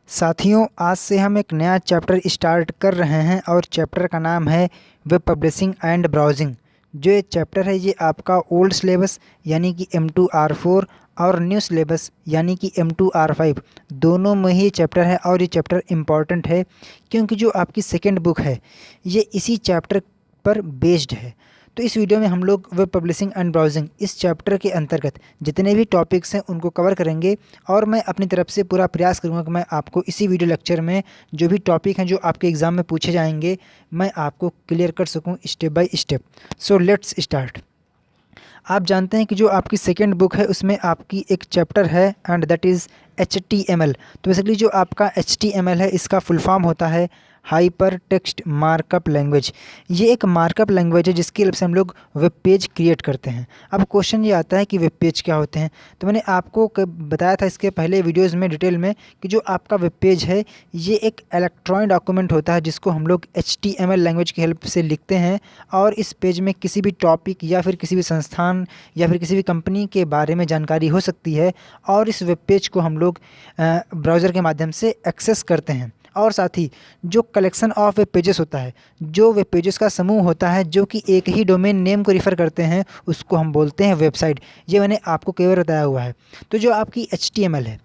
साथियों, आज से हम एक नया चैप्टर स्टार्ट कर रहे हैं और चैप्टर का नाम है वेब पब्लिशिंग एंड ब्राउजिंग। जो ये चैप्टर है ये आपका ओल्ड सिलेबस यानी कि M2R4 और न्यू सिलेबस यानी कि M2R5 दोनों में ही चैप्टर है और ये चैप्टर इम्पॉर्टेंट है क्योंकि जो आपकी सेकेंड बुक है ये इसी चैप्टर पर बेस्ड है। तो इस वीडियो में हम लोग वेब पब्लिशिंग एंड ब्राउजिंग इस चैप्टर के अंतर्गत जितने भी टॉपिक्स हैं उनको कवर करेंगे और मैं अपनी तरफ से पूरा प्रयास करूंगा कि मैं आपको इसी वीडियो लेक्चर में जो भी टॉपिक हैं जो आपके एग्ज़ाम में पूछे जाएंगे मैं आपको क्लियर कर सकूं step by step. So let's start. आप जानते हैं कि जो आपकी सेकेंड बुक है उसमें आपकी एक चैप्टर है एंड दैट इज़ HTML। तो बेसिकली जो आपका HTML है इसका फुल फॉर्म होता है हाइपर टेक्स्ट मार्कअप लैंग्वेज। ये एक मार्कअप लैंग्वेज है जिसकी हेल्प से हम लोग वेब पेज क्रिएट करते हैं। अब क्वेश्चन ये आता है कि वेब पेज क्या होते हैं। तो मैंने आपको बताया था इसके पहले वीडियोस में डिटेल में कि जो आपका वेब पेज है ये एक इलेक्ट्रॉनिक डॉक्यूमेंट होता है जिसको हम लोग HTML लैंग्वेज की हेल्प से लिखते हैं और इस पेज में किसी भी टॉपिक या फिर किसी भी संस्थान या फिर किसी भी कंपनी के बारे में जानकारी हो सकती है और इस वेब पेज को हम लोग ब्राउज़र के माध्यम से एक्सेस करते हैं। और साथ ही जो कलेक्शन ऑफ वेब पेजेस होता है, जो वेब पेजेस का समूह होता है जो कि एक ही डोमेन नेम को रिफ़र करते हैं उसको हम बोलते हैं वेबसाइट। ये मैंने आपको कई बार बताया हुआ है। तो जो आपकी HTML है,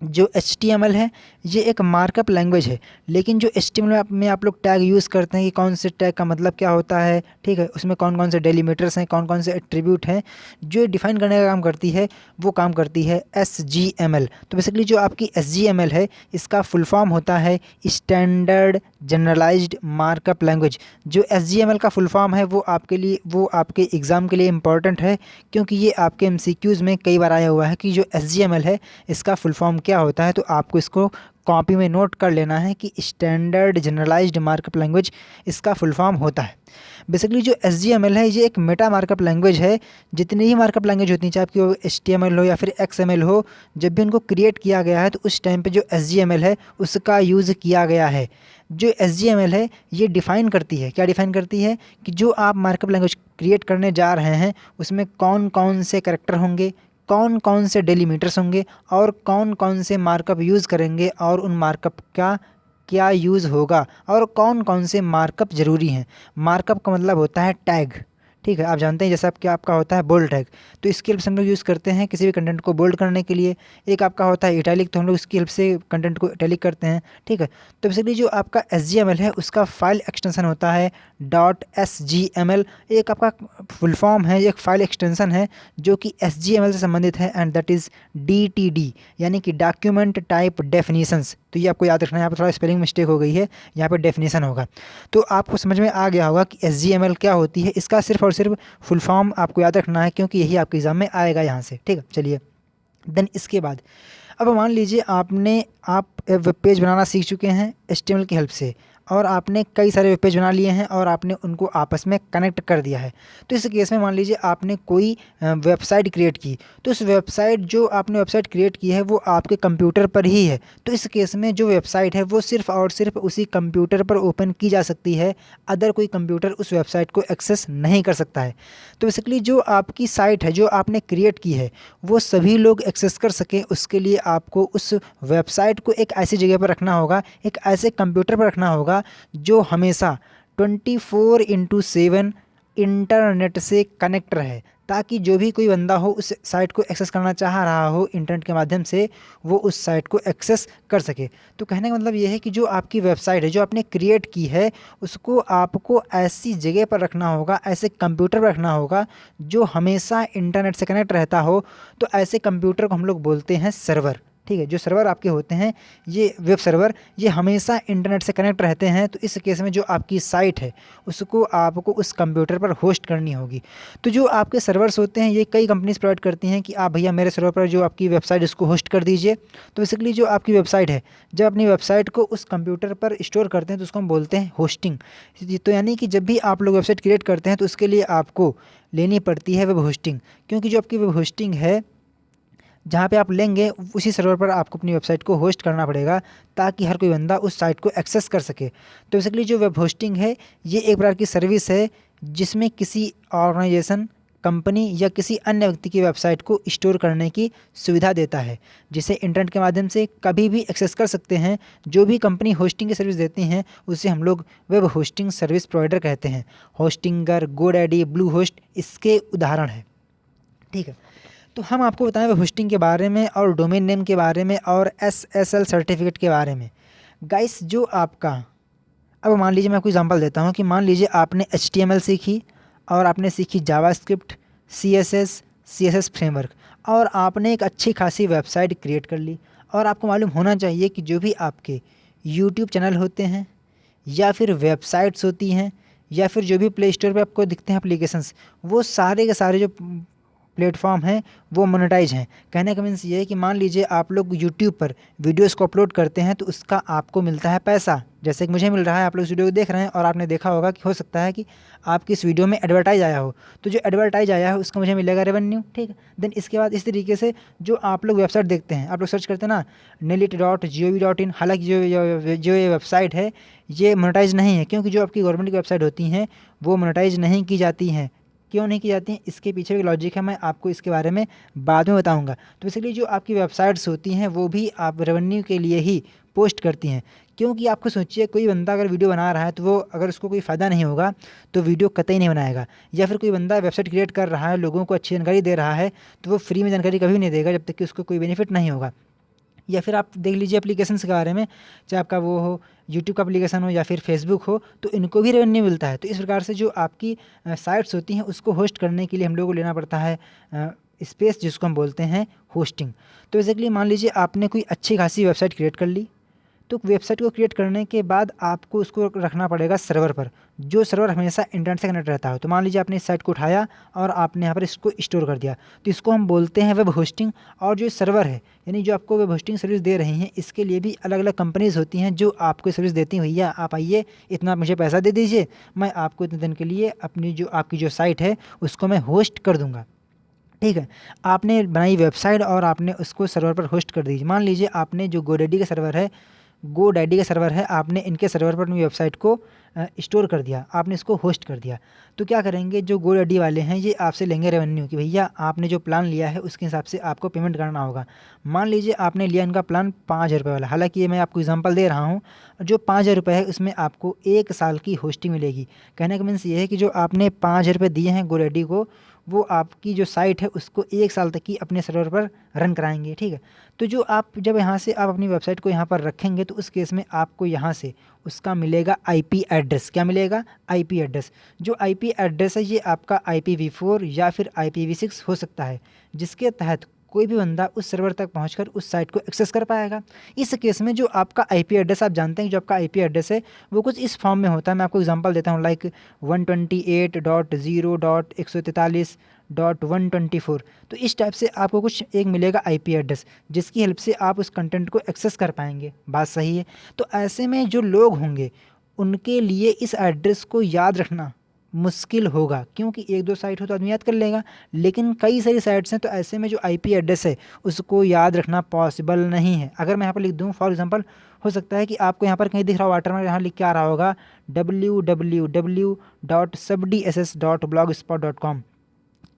जो HTML है ये एक मार्कअप लैंग्वेज है, लेकिन जो HTML में आप लोग टैग यूज़ करते हैं कि कौन से टैग का मतलब क्या होता है, ठीक है, उसमें कौन कौन से डेलीमीटर्स हैं, कौन कौन से एट्रीब्यूट हैं, जो डिफ़ाइन करने का काम करती है वो काम करती है SGML। तो बेसिकली जो आपकी SGML है इसका फुल फॉर्म होता है स्टैंडर्ड जनरलाइज्ड मार्कअप लैंग्वेज। जो SGML का फुल फॉर्म है वो आपके एग्ज़ाम के लिए इम्पॉर्टेंट है क्योंकि ये आपके MCQs में कई बार आया हुआ है कि जो SGML है इसका फुल फॉर्म क्या होता है। तो आपको इसको कॉपी में नोट कर लेना है कि स्टैंडर्ड जनरलाइज्ड मार्कअप लैंग्वेज इसका फुल फॉर्म होता है। बेसिकली जो SGML है ये एक मेटा मार्कअप लैंग्वेज है। जितनी ही मार्कअप लैंग्वेज होती हैं चाहे आपकी वो HTML हो या फिर XML हो, जब भी उनको क्रिएट किया गया है तो उस टाइम पे जो SGML है उसका यूज़ किया गया है। जो SGML है ये डिफ़ाइन करती है, क्या डिफ़ाइन करती है कि जो आप मार्कअप लैंग्वेज क्रिएट करने जा रहे हैं उसमें कौन कौन से करैक्टर होंगे, कौन कौन से डेलीमीटर्स होंगे और कौन कौन से मार्कअप यूज़ करेंगे और उन मार्कअप का क्या यूज़ होगा और कौन कौन से मार्कअप ज़रूरी हैं। मार्कअप का मतलब होता है टैग, ठीक है। आप जानते हैं जैसे आपका होता है बोल्ड टैग, तो इसकी हेल्प से हम लोग यूज़ करते हैं किसी भी कंटेंट को बोल्ड करने के लिए। एक आपका होता है इटैलिक, तो हम लोग इसकी हेल्प से कंटेंट को इटैलिक करते हैं, ठीक है। तो बेसिकली जो आपका SGML है उसका फाइल एक्सटेंशन होता है .SGML। एक आपका फुल फॉर्म है, एक फाइल एक्सटेंशन है जो कि SGML से संबंधित है एंड दैट इज़ DTD यानी कि डॉक्यूमेंट टाइप डेफिनेशंस। तो ये आपको याद रखना है, यहाँ पर थोड़ा स्पेलिंग मिस्टेक हो गई है, यहाँ पर डेफिनेशन होगा। तो आपको समझ में आ गया होगा कि SGML क्या होती है। इसका सिर्फ और सिर्फ फुल फॉर्म आपको याद रखना है क्योंकि यही आपके एग्ज़ाम में आएगा यहाँ से, ठीक है। चलिए देन इसके बाद अब मान लीजिए आप वेब पेज बनाना सीख चुके हैं HTML की हेल्प से और आपने कई सारे वेब पेज बना लिए हैं और आपने उनको आपस में कनेक्ट कर दिया है। तो इस केस में मान लीजिए आपने कोई वेबसाइट क्रिएट की, तो उस वेबसाइट जो आपने वेबसाइट क्रिएट की है वो आपके कंप्यूटर पर ही है। तो इस केस में जो वेबसाइट है वो सिर्फ और सिर्फ उसी कंप्यूटर पर ओपन की जा सकती है, अदर कोई कंप्यूटर उस वेबसाइट को एक्सेस नहीं कर सकता है। तो बेसिकली जो आपकी साइट है जो आपने क्रिएट की है वो सभी लोग एक्सेस कर सकें उसके लिए आपको उस वेबसाइट को एक ऐसी जगह पर रखना होगा, एक ऐसे कंप्यूटर पर रखना होगा जो हमेशा 24/7 इंटरनेट से कनेक्ट रहे, ताकि जो भी कोई बंदा हो उस साइट को एक्सेस करना चाह रहा हो इंटरनेट के माध्यम से वो उस साइट को एक्सेस कर सके। तो कहने का मतलब ये है कि जो आपकी वेबसाइट है जो आपने क्रिएट की है उसको आपको ऐसी जगह पर रखना होगा, ऐसे कंप्यूटर पर रखना होगा जो हमेशा इंटरनेट से कनेक्ट रहता हो। तो ऐसे कंप्यूटर को हम लोग बोलते हैं सर्वर, ठीक है। जो सर्वर आपके होते हैं ये वेब सर्वर ये हमेशा इंटरनेट से कनेक्ट रहते हैं। तो इस केस में जो आपकी साइट है उसको आपको उस कंप्यूटर पर होस्ट करनी होगी। तो जो आपके सर्वर्स होते हैं ये कई कंपनीज प्रोवाइड करती हैं कि आप भैया मेरे सर्वर पर जो आपकी वेबसाइट इसको होस्ट कर दीजिए। तो बेसिकली जो आपकी वेबसाइट है जब अपनी वेबसाइट को उस कंप्यूटर पर स्टोर करते हैं तो उसको हम बोलते हैं होस्टिंग। तो यानी कि जब भी आप लोग वेबसाइट क्रिएट करते हैं तो उसके लिए आपको लेनी पड़ती है वेब होस्टिंग, क्योंकि जो आपकी वेब होस्टिंग है जहाँ पे आप लेंगे उसी सर्वर पर आपको अपनी वेबसाइट को होस्ट करना पड़ेगा ताकि हर कोई बंदा उस साइट को एक्सेस कर सके। तो बेसिकली जो वेब होस्टिंग है ये एक प्रकार की सर्विस है जिसमें किसी ऑर्गेनाइजेशन कंपनी या किसी अन्य व्यक्ति की वेबसाइट को स्टोर करने की सुविधा देता है, जिसे इंटरनेट के माध्यम से कभी भी एक्सेस कर सकते हैं। जो भी कंपनी होस्टिंग की सर्विस देती हैं उसे हम लोग वेब होस्टिंग सर्विस प्रोवाइडर कहते हैं। होस्टिंगर, गोडैडी, ब्लू होस्ट इसके उदाहरण हैं। ठीक है, तो हम आपको बताएं वेब होस्टिंग के बारे में और डोमेन नेम के बारे में और SSL सर्टिफिकेट के बारे में। गाइस, जो आपका, अब मान लीजिए मैं आपको एग्जांपल देता हूँ कि मान लीजिए आपने HTML सीखी और आपने सीखी जावास्क्रिप्ट, CSS फ्रेमवर्क, और आपने एक अच्छी खासी वेबसाइट क्रिएट कर ली। और आपको मालूम होना चाहिए कि जो भी आपके यूट्यूब चैनल होते हैं या फिर वेबसाइट्स होती हैं या फिर जो भी प्ले स्टोर पे आपको दिखते हैं एप्लीकेशंस, वो सारे के सारे जो प्लेटफॉर्म हैं वो मोनेटाइज हैं। कहने का मीन्स ये है कि मान लीजिए आप लोग यूट्यूब पर वीडियोस को अपलोड करते हैं तो उसका आपको मिलता है पैसा, जैसे कि मुझे मिल रहा है। आप लोग इस वीडियो को देख रहे हैं और आपने देखा होगा कि हो सकता है कि आपकी इस वीडियो में एडवर्टाइज आया हो, तो जो एडवर्टाइज आया है उसका मुझे मिलेगा रेवेन्यू। ठीक है, देन इसके बाद इस तरीके से जो आप लोग वेबसाइट देखते हैं, आप लोग सर्च करते हैं ना nelit.gov.in, हालांकि जो ये वेबसाइट है ये मोनेटाइज नहीं है, क्योंकि जो आपकी गवर्नमेंट की वेबसाइट होती हैं वो मोनेटाइज नहीं की जाती हैं। क्यों नहीं की जाती हैं, इसके पीछे एक लॉजिक है, मैं आपको इसके बारे में बाद में बताऊंगा। तो इसलिए जो आपकी वेबसाइट्स होती हैं वो भी आप रेवेन्यू के लिए ही पोस्ट करती हैं। क्योंकि आपको सोचिए, कोई बंदा अगर वीडियो बना रहा है तो वो अगर उसको कोई फ़ायदा नहीं होगा तो वीडियो कतई नहीं बनाएगा। या फिर कोई बंदा वेबसाइट क्रिएट कर रहा है, लोगों को अच्छी जानकारी दे रहा है, तो वो फ्री में जानकारी कभी नहीं देगा जब तक कि उसको कोई बेनिफिट नहीं होगा। या फिर आप देख लीजिए एप्लीकेशंस के बारे में, चाहे आपका वो हो यूट्यूब का एप्लीकेशन हो या फिर फेसबुक हो, तो इनको भी रेवेन्यू मिलता है। तो इस प्रकार से जो आपकी साइट्स होती हैं उसको होस्ट करने के लिए हम लोगों को लेना पड़ता है स्पेस, जिसको हम बोलते हैं होस्टिंग। तो बेसिकली मान लीजिए आपने कोई अच्छी खासी वेबसाइट क्रिएट कर ली, तो वेबसाइट को क्रिएट करने के बाद आपको उसको रखना पड़ेगा सर्वर पर, जो सर्वर हमेशा इंटरनेट से कनेक्ट रहता है। तो मान लीजिए आपने इस साइट को उठाया और आपने यहाँ पर इसको स्टोर कर दिया, तो इसको हम बोलते हैं वेब होस्टिंग। और जो सर्वर है, यानी जो आपको वेब होस्टिंग सर्विस दे रही हैं, इसके लिए भी अलग अलग कंपनीज़ होती हैं जो आपको सर्विस देती हैं। भैया आप आइए, इतना मुझे पैसा दे दीजिए, मैं आपको इतने दिन के लिए अपनी जो आपकी जो साइट है उसको मैं होस्ट कर दूँगा। ठीक है, आपने बनाई वेबसाइट और आपने उसको सर्वर पर होस्ट कर दीजिए। मान लीजिए आपने जो गोडैडी का सर्वर है, आपने इनके सर्वर पर अपनी वेबसाइट को स्टोर कर दिया, आपने इसको होस्ट कर दिया। तो क्या करेंगे, जो गोडैडी वाले हैं ये आपसे लेंगे रेवेन्यू कि भैया आपने जो प्लान लिया है उसके हिसाब से आपको पेमेंट करना होगा। मान लीजिए आपने लिया इनका प्लान 5,000 वाला, हालांकि ये मैं आपको एग्जांपल दे रहा हूँ। जो 5,000 है उसमें आपको 1 साल की होस्टिंग मिलेगी। कहने का मीन्स ये है कि जो आपने 5,000 दिए हैं गोडैडी को, वो आपकी जो साइट है उसको 1 साल तक की अपने सर्वर पर रन कराएंगे। ठीक है, तो जो आप जब यहाँ से आप अपनी वेबसाइट को यहाँ पर रखेंगे तो उस केस में आपको यहाँ से उसका मिलेगा IP एड्रेस। क्या मिलेगा? IP address. जो IP एड्रेस है ये आपका IPv4 या फिर IPv6 हो सकता है, जिसके तहत कोई भी बंदा उस सर्वर तक पहुंचकर उस साइट को एक्सेस कर पाएगा। इस केस में जो आपका IP एड्रेस, आप जानते हैं कि जो आपका IP एड्रेस है वो कुछ इस फॉर्म में होता है। मैं आपको एग्जांपल देता हूँ, लाइक 128.0.143.124। तो इस टाइप से आपको कुछ एक मिलेगा IP एड्रेस, जिसकी हेल्प से आप उस कंटेंट को एक्सेस कर पाएंगे। बात सही है? तो ऐसे में जो लोग होंगे उनके लिए इस एड्रेस को याद रखना मुश्किल होगा, क्योंकि 1-2 साइट हो तो आदमी याद कर लेगा, लेकिन कई सारी साइट्स हैं, तो ऐसे में जो IP एड्रेस है उसको याद रखना पॉसिबल नहीं है। अगर मैं यहाँ पर लिख दूँ, फॉर एग्जांपल, हो सकता है कि आपको यहाँ पर कहीं दिख रहा हो वाटरमार्क, यहाँ लिख के आ रहा होगा www.subdss.blogspot.com।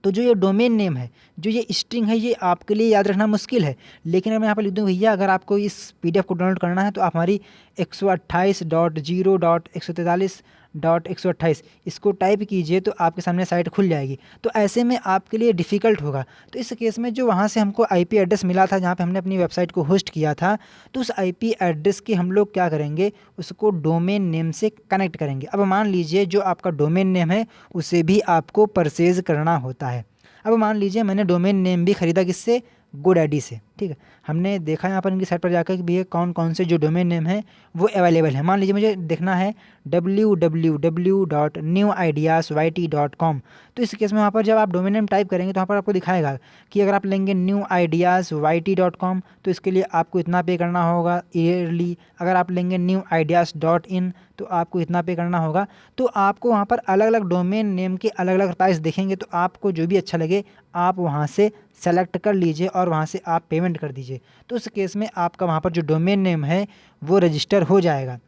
तो जो ये डोमेन नेम है, जो ये स्ट्रिंग है, ये आपके लिए याद रखना मुश्किल है। लेकिन अगर मैं यहाँ पर लिख दूँ, भैया अगर आपको इस PDF को डाउनलोड करना है तो आप हमारी 128.0.143.128 इसको टाइप कीजिए तो आपके सामने साइट खुल जाएगी। तो ऐसे में आपके लिए डिफ़िकल्ट होगा। तो इस केस में जो वहाँ से हमको IP एड्रेस मिला था जहाँ पे हमने अपनी वेबसाइट को होस्ट किया था, तो उस IP एड्रेस की हम लोग क्या करेंगे, उसको डोमेन नेम से कनेक्ट करेंगे। अब मान लीजिए जो आपका डोमेन नेम है उसे भी आपको परचेज़ करना होता है। अब मान लीजिए मैंने डोमेन नेम भी ख़रीदा किससे? गोडैडी से। ठीक है, हमने देखा यहाँ पर इनकी साइट पर जाकर कि भैया कौन कौन से जो डोमेन नेम है वो अवेलेबल है। मान लीजिए मुझे देखना है www.newideasyt.com। तो इस केस में वहाँ पर जब आप डोमेन नेम टाइप करेंगे तो वहाँ पर आपको दिखाएगा कि अगर आप लेंगे newideasyt.com तो इसके लिए आपको इतना पे करना होगा ईयरली। अगर आप लेंगे newideas.in तो आपको इतना पे करना होगा। तो आपको वहाँ पर अलग अलग डोमेन नेम के अलग अलग प्राइस दिखेंगे, तो आपको जो भी अच्छा लगे आप वहाँ से सेलेक्ट कर लीजिए और वहाँ से आप पेमेंट कर दीजिए। तो उस केस में आपका वहाँ पर जो डोमेन नेम है वो रजिस्टर हो जाएगा।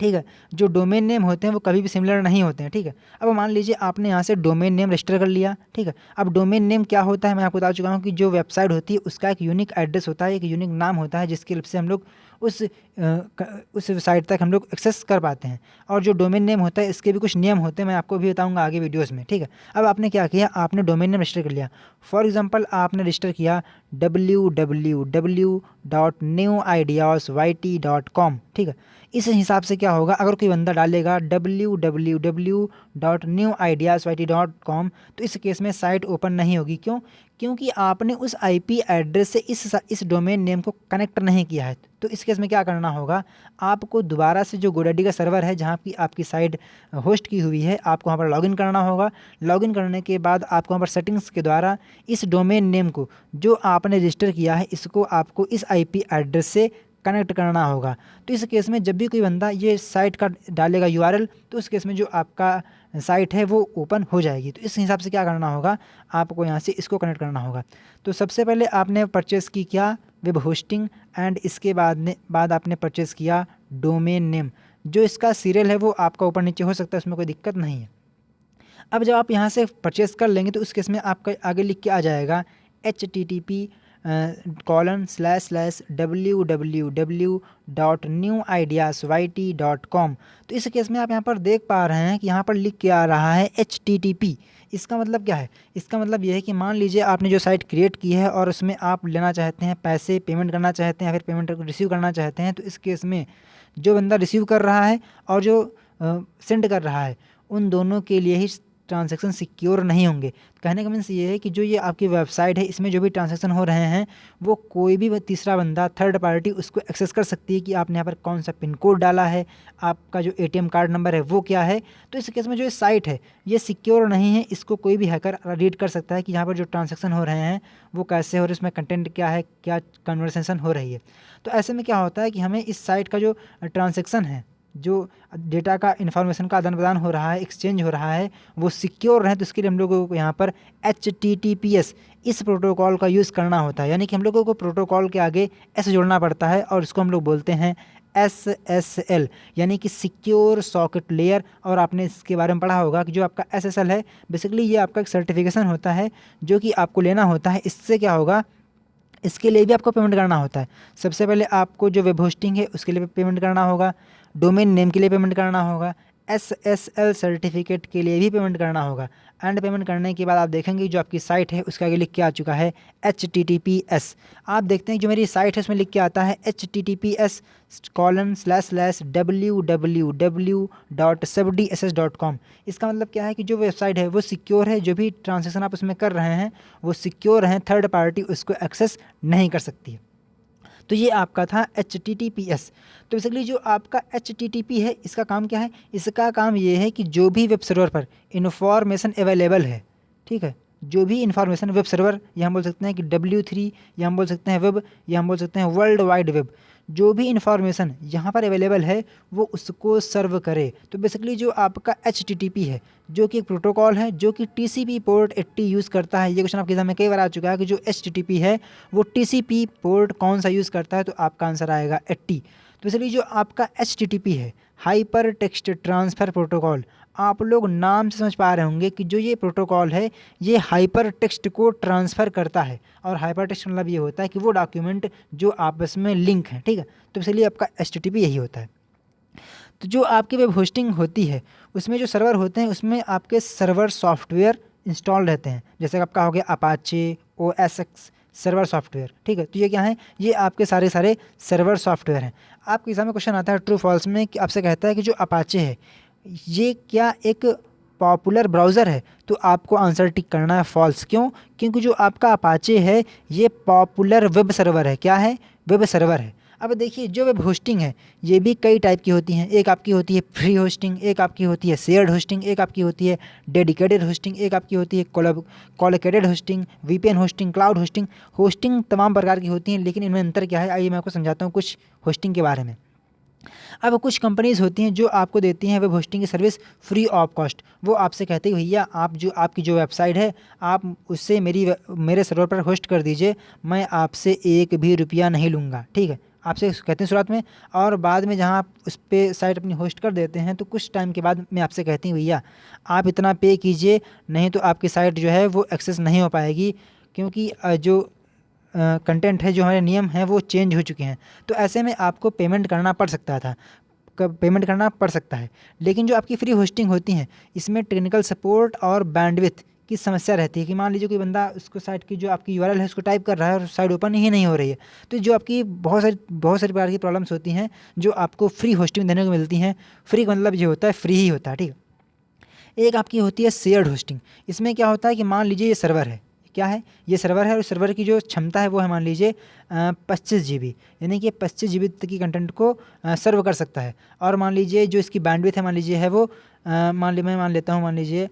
ठीक है। जो डोमेन नेम होते हैं वो कभी भी सिमिलर नहीं होते हैं, ठीक है। अब मान लीजिए आपने यहाँ से डोमेन नेम रजिस्टर कर लिया, ठीक है। अब डोमेन नेम क्या होता है, मैं आपको बता चुका हूँ कि जो वेबसाइट होती है उसका एक यूनिक एड्रेस होता है, एक यूनिक नाम होता है, जिसकी हेल्प से हम लोग उस साइट तक हम लोग एक्सेस कर पाते हैं। और जो डोमेन नेम होता है इसके भी कुछ नियम होते हैं, मैं आपको भी बताऊँगा आगे वीडियोज़ में, ठीक है। अब आपने क्या किया, आपने डोमेन नेम रजिस्टर कर लिया। फॉर एग्जाम्पल आपने रजिस्टर किया www.newideasyt.com, ठीक है। इस हिसाब से क्या होगा, अगर कोई बंदा डालेगा www.newideasyt.com तो इस केस में साइट ओपन नहीं होगी। क्यों? क्योंकि आपने उस आईपी एड्रेस से इस डोमेन नेम को कनेक्ट नहीं किया है। तो इस केस में क्या करना होगा, आपको दोबारा से जो गोडैडी का सर्वर है जहाँ की आपकी साइट होस्ट की हुई है, आपको वहाँ पर लॉगिन करना होगा। लॉगिन करने के बाद आपको वहाँ पर सेटिंग्स के द्वारा इस डोमेन नेम को जो आपने रजिस्टर किया है इसको आपको इस आईपी एड्रेस से कनेक्ट करना होगा। तो इस केस में जब भी कोई बंदा ये साइट का डालेगा यूआरएल तो उस केस में जो आपका साइट है वो ओपन हो जाएगी। तो इस हिसाब से क्या करना होगा, आपको यहाँ से इसको कनेक्ट करना होगा। तो सबसे पहले आपने परचेज़ की क्या, वेब होस्टिंग, एंड इसके बाद आपने परचेज़ किया डोमेन नेम। जो इसका सीरियल है वो आपका ऊपर नीचे हो सकता है, उसमें कोई दिक्कत नहीं है। अब जब आप यहाँ से परचेज़ कर लेंगे तो उस केस में आपका आगे लिख के आ जाएगा http://www.newideasyt.com। तो इस केस में आप यहाँ पर देख पा रहे हैं कि यहाँ पर लिख के आ रहा है HTTP। इसका मतलब क्या है, इसका मतलब ये है कि मान लीजिए आपने जो साइट क्रिएट की है और उसमें आप लेना चाहते हैं पैसे, पेमेंट करना चाहते हैं या फिर पेमेंट रिसीव करना चाहते हैं, तो इस केस में जो बंदा रिसीव कर रहा है और जो सेंड कर रहा है उन दोनों के लिए ही ट्रांजैक्शन सिक्योर नहीं होंगे। कहने का मीन्स ये है कि जो ये आपकी वेबसाइट है इसमें जो भी ट्रांजैक्शन हो रहे हैं वो कोई भी तीसरा बंदा, थर्ड पार्टी, उसको एक्सेस कर सकती है कि आपने यहाँ पर कौन सा पिन कोड डाला है, आपका जो ATM कार्ड नंबर है वो क्या है। तो इस केस में जो ये साइट है ये सिक्योर नहीं है, इसको कोई भी हैकर रीड कर सकता है कि यहाँ पर जो ट्रांजैक्शन हो रहे हैं वो कैसे हो रहे हैं, उसमें कंटेंट क्या है, क्या कन्वर्सेशन हो रही है। तो ऐसे में क्या होता है कि हमें इस साइट का जो ट्रांजैक्शन है, जो डेटा का इन्फॉर्मेशन का आदान प्रदान हो रहा है, एक्सचेंज हो रहा है, वो सिक्योर रहे। तो इसके लिए हम लोगों को यहाँ पर HTTPS इस प्रोटोकॉल का यूज़ करना होता है। यानी कि हम लोगों को प्रोटोकॉल के आगे S जोड़ना पड़ता है और इसको हम लोग बोलते हैं SSL, यानी कि सिक्योर सॉकेट लेयर। और आपने इसके बारे में पढ़ा होगा कि जो आपका SSL है बेसिकली ये आपका एक सर्टिफिकेशन होता है जो कि आपको लेना होता है। इससे क्या होगा, इसके लिए भी आपको पेमेंट करना होता है। सबसे पहले आपको जो वेब होस्टिंग है उसके लिए पेमेंट करना होगा, डोमेन नेम के लिए पेमेंट करना होगा, SSL सर्टिफिकेट के लिए भी पेमेंट करना होगा। एंड पेमेंट करने के बाद आप देखेंगे जो आपकी साइट है उसके आगे लिख के आ चुका है HTTPS। आप देखते हैं जो मेरी साइट है उसमें लिख के आता है https://www.subdss.com। इसका मतलब क्या है कि जो वेबसाइट है वो सिक्योर है, जो भी ट्रांजैक्शन आप उसमें कर रहे हैं वो सिक्योर हैं, थर्ड पार्टी उसको एक्सेस नहीं कर सकती है। तो ये आपका था HTTPS। तो बेसिकली जो आपका HTTP है इसका काम क्या है, इसका काम ये है कि जो भी वेब सर्वर पर इन्फॉर्मेशन अवेलेबल है, ठीक है, जो भी इन्फॉर्मेशन वेब सर्वर, या हम बोल सकते हैं कि W3, या हम बोल सकते हैं वेब, या हम बोल सकते हैं वर्ल्ड वाइड वेब, जो भी इन्फॉर्मेशन यहाँ पर अवेलेबल है वो उसको सर्व करे। तो बेसिकली जो आपका HTTP है जो कि एक प्रोटोकॉल है जो कि TCP पोर्ट 80 यूज़ करता है। ये क्वेश्चन आपके एग्जाम में कई बार आ चुका है कि जो HTTP है वो TCP पोर्ट कौन सा यूज़ करता है, तो आपका आंसर आएगा 80। तो बेसिकली जो आपका HTTP है, हाइपर टेक्स्ट ट्रांसफ़र प्रोटोकॉल, आप लोग नाम से समझ पा रहे होंगे कि जो ये प्रोटोकॉल है ये हाइपर टेक्स्ट को ट्रांसफ़र करता है। और हाइपर टेक्स्ट मतलब ये होता है कि वो डॉक्यूमेंट जो आपस में लिंक हैं, ठीक है। तो इसलिए आपका HTTP यही होता है। तो जो आपकी वेब होस्टिंग होती है उसमें जो सर्वर होते हैं उसमें आपके सर्वर सॉफ्टवेयर इंस्टॉल रहते हैं। जैसे आपका हो गया अपाचे OSX सर्वर सॉफ्टवेयर, ठीक है। तो ये क्या है, ये आपके सारे सर्वर सॉफ्टवेयर हैं। आपके एग्जाम में क्वेश्चन आता है ट्रू फॉल्स में कि आपसे कहता है कि जो अपाचे है ये क्या एक पॉपुलर ब्राउज़र है, तो आपको आंसर टिक करना है फॉल्स। क्यों? क्योंकि जो आपका अपाचे है ये पॉपुलर वेब सर्वर है। क्या है? वेब सर्वर है। अब देखिए जो वेब होस्टिंग है ये भी कई टाइप की होती हैं। एक आपकी होती है फ्री होस्टिंग, एक आपकी होती है शेयर्ड होस्टिंग, एक आपकी होती है डेडिकेटेड होस्टिंग, एक आपकी होती है colocated hosting, VPN hosting, cloud hosting. Hosting तमाम प्रकार की होती हैं, लेकिन इनमें अंतर क्या है आइए मैं आपको समझाता हूँ कुछ होस्टिंग के बारे में। अब कुछ कंपनीज़ होती हैं जो आपको देती हैं वेब होस्टिंग की सर्विस फ्री ऑफ कॉस्ट। वो आपसे कहते हैं भैया आपकी जो वेबसाइट है आप उससे मेरे सर्वर पर होस्ट कर दीजिए, मैं आपसे एक भी रुपया नहीं लूँगा, ठीक है। आपसे कहते हैं शुरुआत में, और बाद में जहाँ आप उस पर साइट अपनी होस्ट कर देते हैं तो कुछ टाइम के बाद मैं आपसे कहती हूँ भैया आप इतना पे कीजिए, नहीं तो आपकी साइट जो है वो एक्सेस नहीं हो पाएगी, क्योंकि जो कंटेंट है, जो हमारे नियम हैं वो चेंज हो चुके हैं। तो ऐसे में आपको पेमेंट करना पड़ सकता था, पेमेंट करना पड़ सकता है। लेकिन जो आपकी फ्री होस्टिंग होती हैं इसमें टेक्निकल सपोर्ट और बैंडविड्थ की समस्या रहती है कि मान लीजिए कोई बंदा उसको साइट की जो आपकी यूआरएल है उसको टाइप कर रहा है और साइट ओपन ही नहीं हो रही है, तो जो आपकी बहुत सारी प्रकार की प्रॉब्लम्स होती हैं जो आपको फ्री होस्टिंग देने को मिलती हैं। फ्री का मतलब ये होता है फ्री ही होता है, ठीक है। एक आपकी होती है शेयर्ड होस्टिंग। इसमें क्या होता है कि मान लीजिए ये सर्वर है, क्या है, ये सर्वर है और सर्वर की जो क्षमता है वो है मान लीजिए 25 GB, यानी कि 25 GB तक की कंटेंट को सर्व कर सकता है। और मान लीजिए जो इसकी बैंडविड्थ है मान लीजिए है वो मैं मान लेता हूँ, मान लीजिए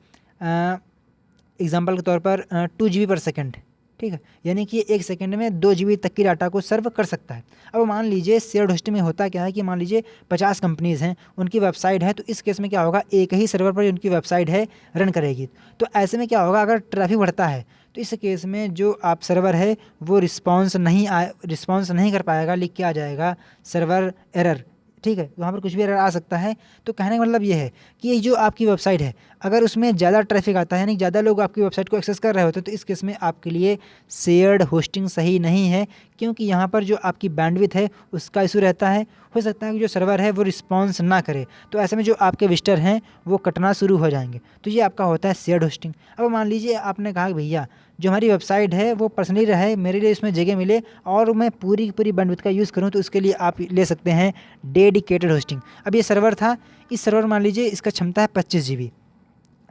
एग्जांपल के तौर पर 2 GB पर सेकंड, ठीक है, यानी कि 1 सेकंड में 2 GB तक की डाटा को सर्व कर सकता है। अब मान लीजिए शेयर्ड होस्टिंग में होता क्या है कि मान लीजिए 50 कंपनीज़ हैं, उनकी वेबसाइट है, तो इस केस में क्या होगा, एक ही सर्वर पर उनकी वेबसाइट है रन करेगी। तो ऐसे में क्या होगा, अगर ट्रैफिक बढ़ता है तो इस केस में जो आप सर्वर है वो रिस्पॉन्स नहीं कर पाएगा, लिख के आ जाएगा सर्वर एरर, ठीक है, वहाँ पर कुछ भी एरर आ सकता है। तो कहने का मतलब ये है कि ये जो आपकी वेबसाइट है अगर उसमें ज़्यादा ट्रैफिक आता है, यानी ज़्यादा लोग आपकी वेबसाइट को एक्सेस कर रहे होते हैं, तो इस केस में आपके लिए शेयर्ड होस्टिंग सही नहीं है, क्योंकि यहाँ पर जो आपकी बैंडविड्थ है उसका इशू रहता है। हो सकता है कि जो सर्वर है वो रिस्पॉन्स ना करे, तो ऐसे में जो आपके विजिटर हैं वो कटना शुरू हो जाएंगे। तो ये आपका होता है शेयर्ड होस्टिंग। अब मान लीजिए आपने कहा कि भैया जो हमारी वेबसाइट है वो पर्सनली रहे, मेरे लिए इसमें जगह मिले और मैं पूरी की पूरी बैंडविड्थ का यूज़ करूँ, तो उसके लिए आप ले सकते हैं डेडिकेटेड होस्टिंग। अब ये सर्वर था, इस सर्वर मान लीजिए इसका क्षमता है 25 GB,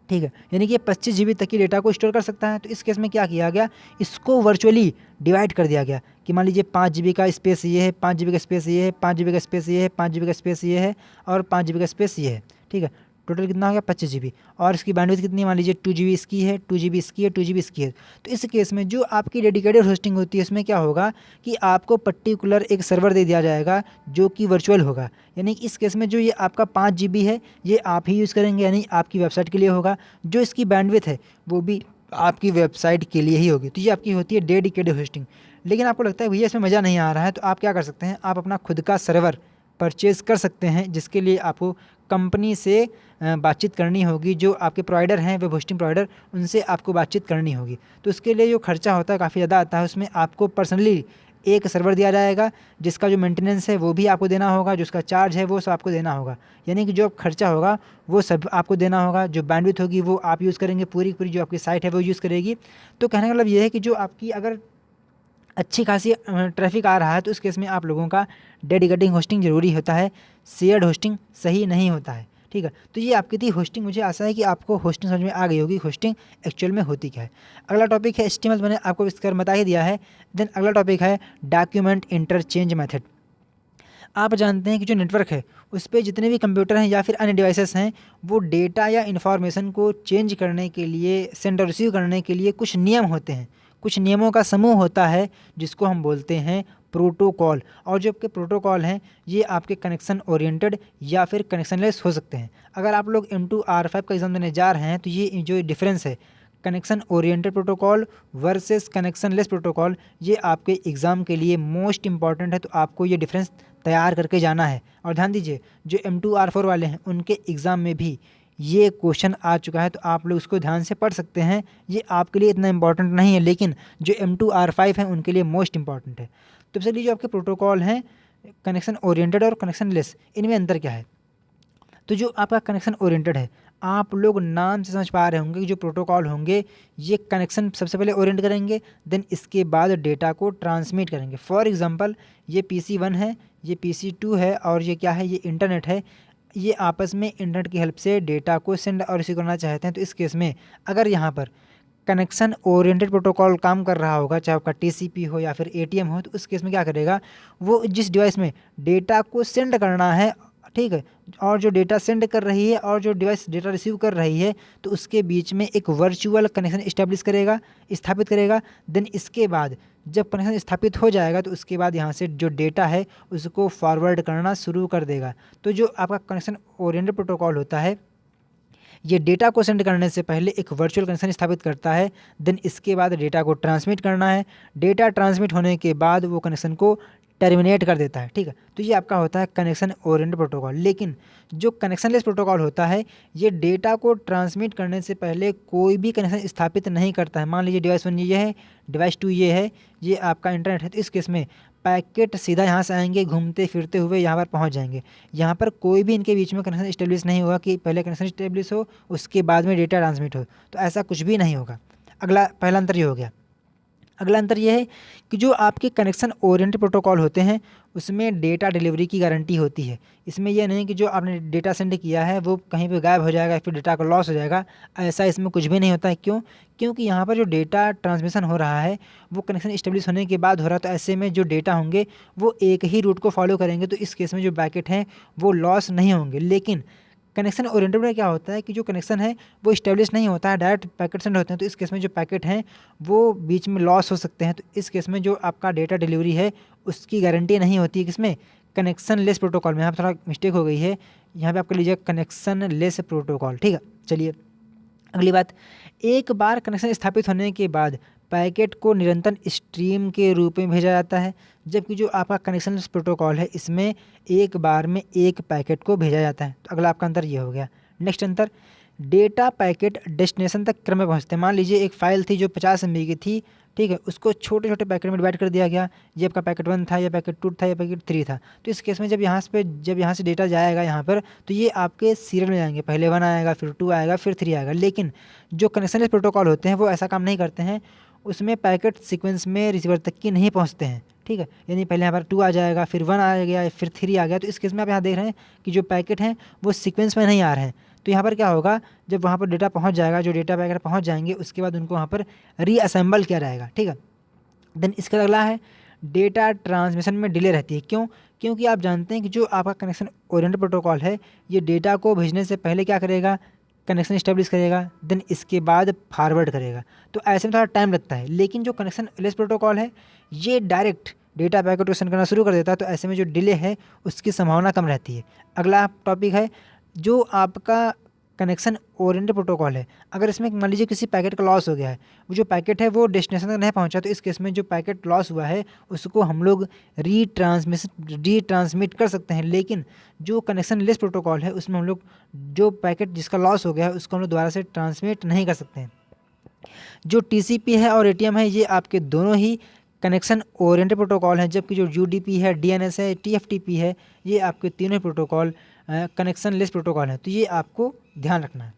ठीक है, यानी कि 25 GB तक की डेटा को स्टोर कर सकता है। तो इस केस में क्या किया गया, इसको वर्चुअली डिवाइड कर दिया गया कि मान लीजिए 5 GB का स्पेस ये है, 5 GB का स्पेस ये है, 5 GB का स्पेस ये है, 5 GB का स्पेस ये है और 5 GB का स्पेस ये है, ठीक है। टोटल कितना हो गया 25 GB, और इसकी बैंडविड्थ कितनी है, मान लीजिए 2 GB इसकी है, 2 GB इसकी है, 2 GB इसकी है। तो इस केस में जो आपकी डेडिकेटेड होस्टिंग होती है इसमें क्या होगा कि आपको पर्टिकुलर एक सर्वर दे दिया जाएगा जो कि वर्चुअल होगा, यानी कि इस केस में जो ये आपका 5 GB है ये आप ही यूज़ करेंगे, यानी आपकी वेबसाइट के लिए होगा। जो इसकी बैंडविड्थ है वो भी आपकी वेबसाइट के लिए ही होगी। तो ये आपकी होती है डेडिकेटेड होस्टिंग। लेकिन आपको लगता है भैया इसमें मज़ा नहीं आ रहा है, तो आप क्या कर सकते हैं, आप अपना खुद का सर्वर परचेज़ कर सकते हैं, जिसके लिए आपको कंपनी से बातचीत करनी होगी। जो आपके प्रोवाइडर हैं वेब होस्टिंग प्रोवाइडर, उनसे आपको बातचीत करनी होगी। तो उसके लिए जो खर्चा होता है काफ़ी ज़्यादा आता है, उसमें आपको पर्सनली एक सर्वर दिया जाएगा जिसका जो मेंटेनेंस है वो भी आपको देना होगा, जो उसका चार्ज है वो सब आपको देना होगा, यानी कि जो खर्चा होगा वो सब आपको देना होगा। जो बैंडविड्थ होगी वो आप यूज़ करेंगे, पूरी पूरी जो आपकी साइट है वो यूज़ करेगी। तो कहने का मतलब ये है कि जो आपकी अगर अच्छी खासी ट्रैफिक आ रहा है तो उस केस में आप लोगों का डेडिकेटिंग होस्टिंग ज़रूरी होता है, शेयर्ड होस्टिंग सही नहीं होता है, ठीक है। तो ये आपकी थी होस्टिंग। मुझे आशा है कि आपको होस्टिंग समझ में आ गई होगी, होस्टिंग एक्चुअल में होती क्या है। अगला टॉपिक है एचटीएमएल, मैंने आपको इसका बता ही दिया है। देन अगला टॉपिक है डॉक्यूमेंट इंटरचेंज मेथड। आप जानते हैं कि जो नेटवर्क है उस पर जितने भी कंप्यूटर हैं या फिर अन्य डिवाइसेस हैं वो डेटा या इन्फॉर्मेशन को चेंज करने के लिए, सेंड और रिसीव करने के लिए कुछ नियम होते हैं, कुछ नियमों का समूह होता है जिसको हम बोलते हैं प्रोटोकॉल। और जो आपके प्रोटोकॉल हैं ये आपके कनेक्शन ओरिएंटेड या फिर कनेक्शनलेस हो सकते हैं। अगर आप लोग M2R5 का एग्जाम देने जा रहे हैं तो ये जो डिफरेंस है connection oriented protocol versus connectionless protocol, ये आपके एग्ज़ाम के लिए मोस्ट इंपॉर्टेंट है। तो आपको ये डिफरेंस तैयार करके जाना है। और ध्यान दीजिए जो M2R4 वाले हैं उनके एग्ज़ाम में भी ये क्वेश्चन आ चुका है, तो आप लोग उसको ध्यान से पढ़ सकते हैं। ये आपके लिए इतना इंपॉर्टेंट नहीं है, लेकिन जो M2R5 है उनके लिए मोस्ट इंपॉर्टेंट है। तो चलिए जो आपके प्रोटोकॉल हैं कनेक्शन ओरिएंटेड और कनेक्शनलेस, इनमें अंतर क्या है। तो जो आपका कनेक्शन ओरिएंटेड है, आप लोग नाम से समझ पा रहे होंगे कि जो प्रोटोकॉल होंगे ये कनेक्शन सबसे पहले ओरिएंट करेंगे, देन इसके बाद डेटा को ट्रांसमिट करेंगे। फॉर एग्जांपल ये PC1 है, ये PC2 है और ये क्या है, ये इंटरनेट है। ये आपस में इंटरनेट की हेल्प से डेटा को सेंड और रिसीव करना चाहते हैं। तो इस केस में अगर यहाँ पर कनेक्शन ओरिएंटेड प्रोटोकॉल काम कर रहा होगा, चाहे आपका TCP हो या फिर ATM हो, तो उस केस में क्या करेगा, वो जिस डिवाइस में डेटा को सेंड करना है, ठीक है, और जो डेटा सेंड कर रही है और जो डिवाइस डेटा रिसीव कर रही है, तो उसके बीच में एक वर्चुअल कनेक्शन स्थापित करेगा। देन इसके बाद जब कनेक्शन स्थापित हो जाएगा तो उसके बाद यहाँ से जो डेटा है उसको फॉरवर्ड करना शुरू कर देगा। तो जो आपका कनेक्शन ओरिएंटेड प्रोटोकॉल होता है ये डेटा को सेंड करने से पहले एक वर्चुअल कनेक्शन स्थापित करता है, देन इसके बाद डेटा को ट्रांसमिट करना है। डेटा ट्रांसमिट होने के बाद वो कनेक्शन को टर्मिनेट कर देता है, ठीक है। तो ये आपका होता है कनेक्शन ओरिएंटेड प्रोटोकॉल। लेकिन जो कनेक्शनलेस प्रोटोकॉल होता है ये डेटा को ट्रांसमिट करने से पहले कोई भी कनेक्शन स्थापित नहीं करता है। मान लीजिए डिवाइस 1 ये है, डिवाइस 2 ये है, ये आपका इंटरनेट है, तो इस केस में पैकेट सीधा यहाँ से आएंगे, घूमते फिरते हुए यहाँ पर पहुँच जाएंगे। यहाँ पर कोई भी इनके बीच में कनेक्शन इस्टेब्लिश नहीं होगा कि पहले कनेक्शन इस्टेब्लिश हो उसके बाद में डेटा ट्रांसमिट हो, तो ऐसा कुछ भी नहीं होगा। अगला पहला अंतर ये हो गया। अगला अंतर यह है कि जो आपके कनेक्शन ओरिएंटेड प्रोटोकॉल होते हैं उसमें डेटा डिलीवरी की गारंटी होती है। इसमें यह नहीं कि जो आपने डेटा सेंड किया है वो कहीं पे गायब हो जाएगा, फिर डेटा का लॉस हो जाएगा, ऐसा इसमें कुछ भी नहीं होता है। क्यों? क्योंकि यहाँ पर जो डेटा ट्रांसमिशन हो रहा है वो कनेक्शन इस्टेब्लिश होने के बाद हो रहा है, तो ऐसे में जो डेटा होंगे वो एक ही रूट को फॉलो करेंगे, तो इस केस में जो पैकेट हैं वो लॉस नहीं होंगे। लेकिन कनेक्शन ओरिएंटेड में क्या होता है कि जो कनेक्शन है वो इस्टेब्लिश नहीं होता है, डायरेक्ट पैकेट सेंड होते हैं, तो इस केस में जो पैकेट हैं वो बीच में लॉस हो सकते हैं। तो इस केस में जो आपका डेटा डिलीवरी है उसकी गारंटी नहीं होती है। किसमें? कनेक्शन लेस प्रोटोकॉल में। यहाँ पर थोड़ा मिस्टेक हो गई है, यहाँ पे आपका लीजिए कनेक्शन लेस प्रोटोकॉल, ठीक है। चलिए अगली बात, एक बार कनेक्शन स्थापित होने के बाद पैकेट को निरंतर स्ट्रीम के रूप में भेजा जाता है, जबकि जो आपका कनेक्शन प्रोटोकॉल है इसमें एक बार में एक पैकेट को भेजा जाता है। तो अगला आपका अंतर ये हो गया। नेक्स्ट अंतर, डेटा पैकेट डेस्टिनेशन तक क्रम में पहुँचते हैं। मान लीजिए एक फ़ाइल थी जो 50 MB की थी, ठीक है, उसको छोटे छोटे पैकेट में डिवाइड कर दिया गया। ये आपका पैकेट 1 था, या पैकेट 2 था, या पैकेट 3 था। तो इस केस में जब यहाँ से डेटा जाएगा यहाँ पर, तो ये आपके सीरियल में जाएंगे, पहले 1 आएगा, फिर 2 आएगा, फिर 3 आएगा। लेकिन जो कनेक्शनलेस प्रोटोकॉल होते हैं वो ऐसा काम नहीं करते हैं, उसमें पैकेट सीक्वेंस में रिसीवर तक की नहीं पहुँचते हैं, ठीक है। यानी पहले यहाँ पर 2 आ जाएगा, फिर 1 आ गया, फिर 3 आ गया। तो इस केस में आप यहाँ देख रहे हैं कि जो पैकेट हैं वो सीक्वेंस में नहीं आ रहे हैं। तो यहाँ पर क्या होगा, जब वहाँ पर डेटा पहुँच जाएगा, जो डेटा पैकेट पहुँच जाएंगे उसके बाद उनको वहाँ पर रीअसेंबल किया जाएगा, ठीक है। देन इसका अगला है डेटा ट्रांसमिशन में डिले रहती है। क्यों? क्योंकि आप जानते हैं कि जो आपका कनेक्शन ओरिएंटेड प्रोटोकॉल है ये डेटा को भेजने से पहले क्या करेगा, कनेक्शन इस्टेब्लिश करेगा, देन इसके बाद फॉरवर्ड करेगा, तो ऐसे में थोड़ा टाइम लगता है। लेकिन जो कनेक्शन लेस प्रोटोकॉल है ये डायरेक्ट डेटा पैकेट को सेंड करना शुरू कर देता है, तो ऐसे में जो डिले है उसकी संभावना कम रहती है। अगला टॉपिक है जो आपका कनेक्शन ओरिएंटेड प्रोटोकॉल है। अगर इसमें मान लीजिए किसी पैकेट का लॉस हो गया है, वो जो पैकेट है वो डेस्टिनेशन तक नहीं पहुंचा, तो इस केस में जो पैकेट लॉस हुआ है उसको हम लोग रीट्रांसमिट कर सकते हैं। लेकिन जो कनेक्शन लेस प्रोटोकॉल है उसमें हम लोग जो पैकेट जिसका लॉस हो गया है उसको हम लोग दोबारा से ट्रांसमिट नहीं कर सकते हैं। जो TCP है और ATM है ये आपके दोनों ही कनेक्शन ओरिएंटेड प्रोटोकॉल हैं, जबकि जो UDP है, DNS है, TFTP है, ये आपके तीनों प्रोटोकॉल कनेक्शन लेस प्रोटोकॉल है। तो ये आपको ध्यान रखना है।